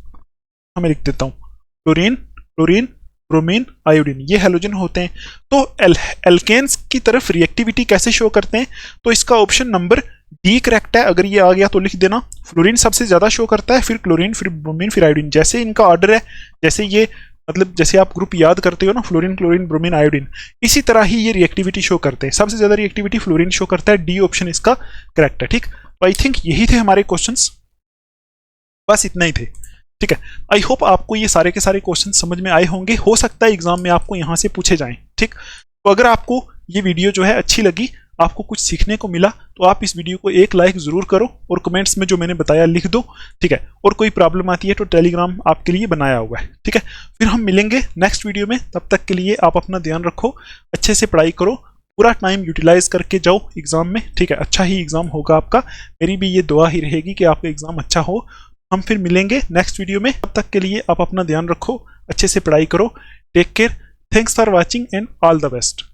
मैं लिख देता हूं फ्लोरीन, क्लोरीन, ब्रोमीन, आयोडीन, ये हैलोजन होते हैं। तो एल्केन्स की तरफ रिएक्टिविटी कैसे शो करते हैं? तो इसका ऑप्शन नंबर डी करेक्ट है। अगर ये आ गया तो लिख देना। फ्लोरीन सबसे ज्यादा शो करता है, फिर क्लोरीन, फिर ब्रोमीन, फिर आयोडीन। जैसे इनका ऑर्डर है, जैसे ये मतलब जैसे आप ग्रुप याद करते हो ना, फ्लोरीन, क्लोरीन, ब्रोमीन, आयोडीन, इसी तरह ही ये रिएक्टिविटी शो करते हैं। सबसे ज्यादा रिएक्टिविटी फ्लोरीन शो करता है। डी ऑप्शन इसका करेक्ट है। ठीक, तो आई थिंक यही थे हमारे क्वेश्चंस, बस इतना ही थे। ठीक है, आई होप आपको ये सारे के सारे क्वेश्चन समझ में आए होंगे। हो सकता है एग्जाम में आपको यहां से पूछे जाएं। ठीक, तो अगर आपको ये वीडियो जो है अच्छी लगी, आपको कुछ सीखने को मिला, तो आप इस वीडियो को एक लाइक जरूर करो और कमेंट्स में जो मैंने बताया लिख दो। ठीक है, और कोई प्रॉब्लम आती है तो टेलीग्राम आपके लिए बनाया हुआ है। ठीक है, फिर हम मिलेंगे नेक्स्ट वीडियो में। तब तक के लिए आप अपना ध्यान रखो, अच्छे से पढ़ाई करो, पूरा टाइम यूटिलाइज करके जाओ एग्जाम में। ठीक है, अच्छा ही एग्जाम होगा आपका, मेरी भी ये दुआ ही रहेगी कि आपका एग्जाम अच्छा हो। हम फिर मिलेंगे नेक्स्ट वीडियो में, तब तक के लिए आप अपना ध्यान रखो, अच्छे से पढ़ाई करो। Take care, thanks for watching and all the best.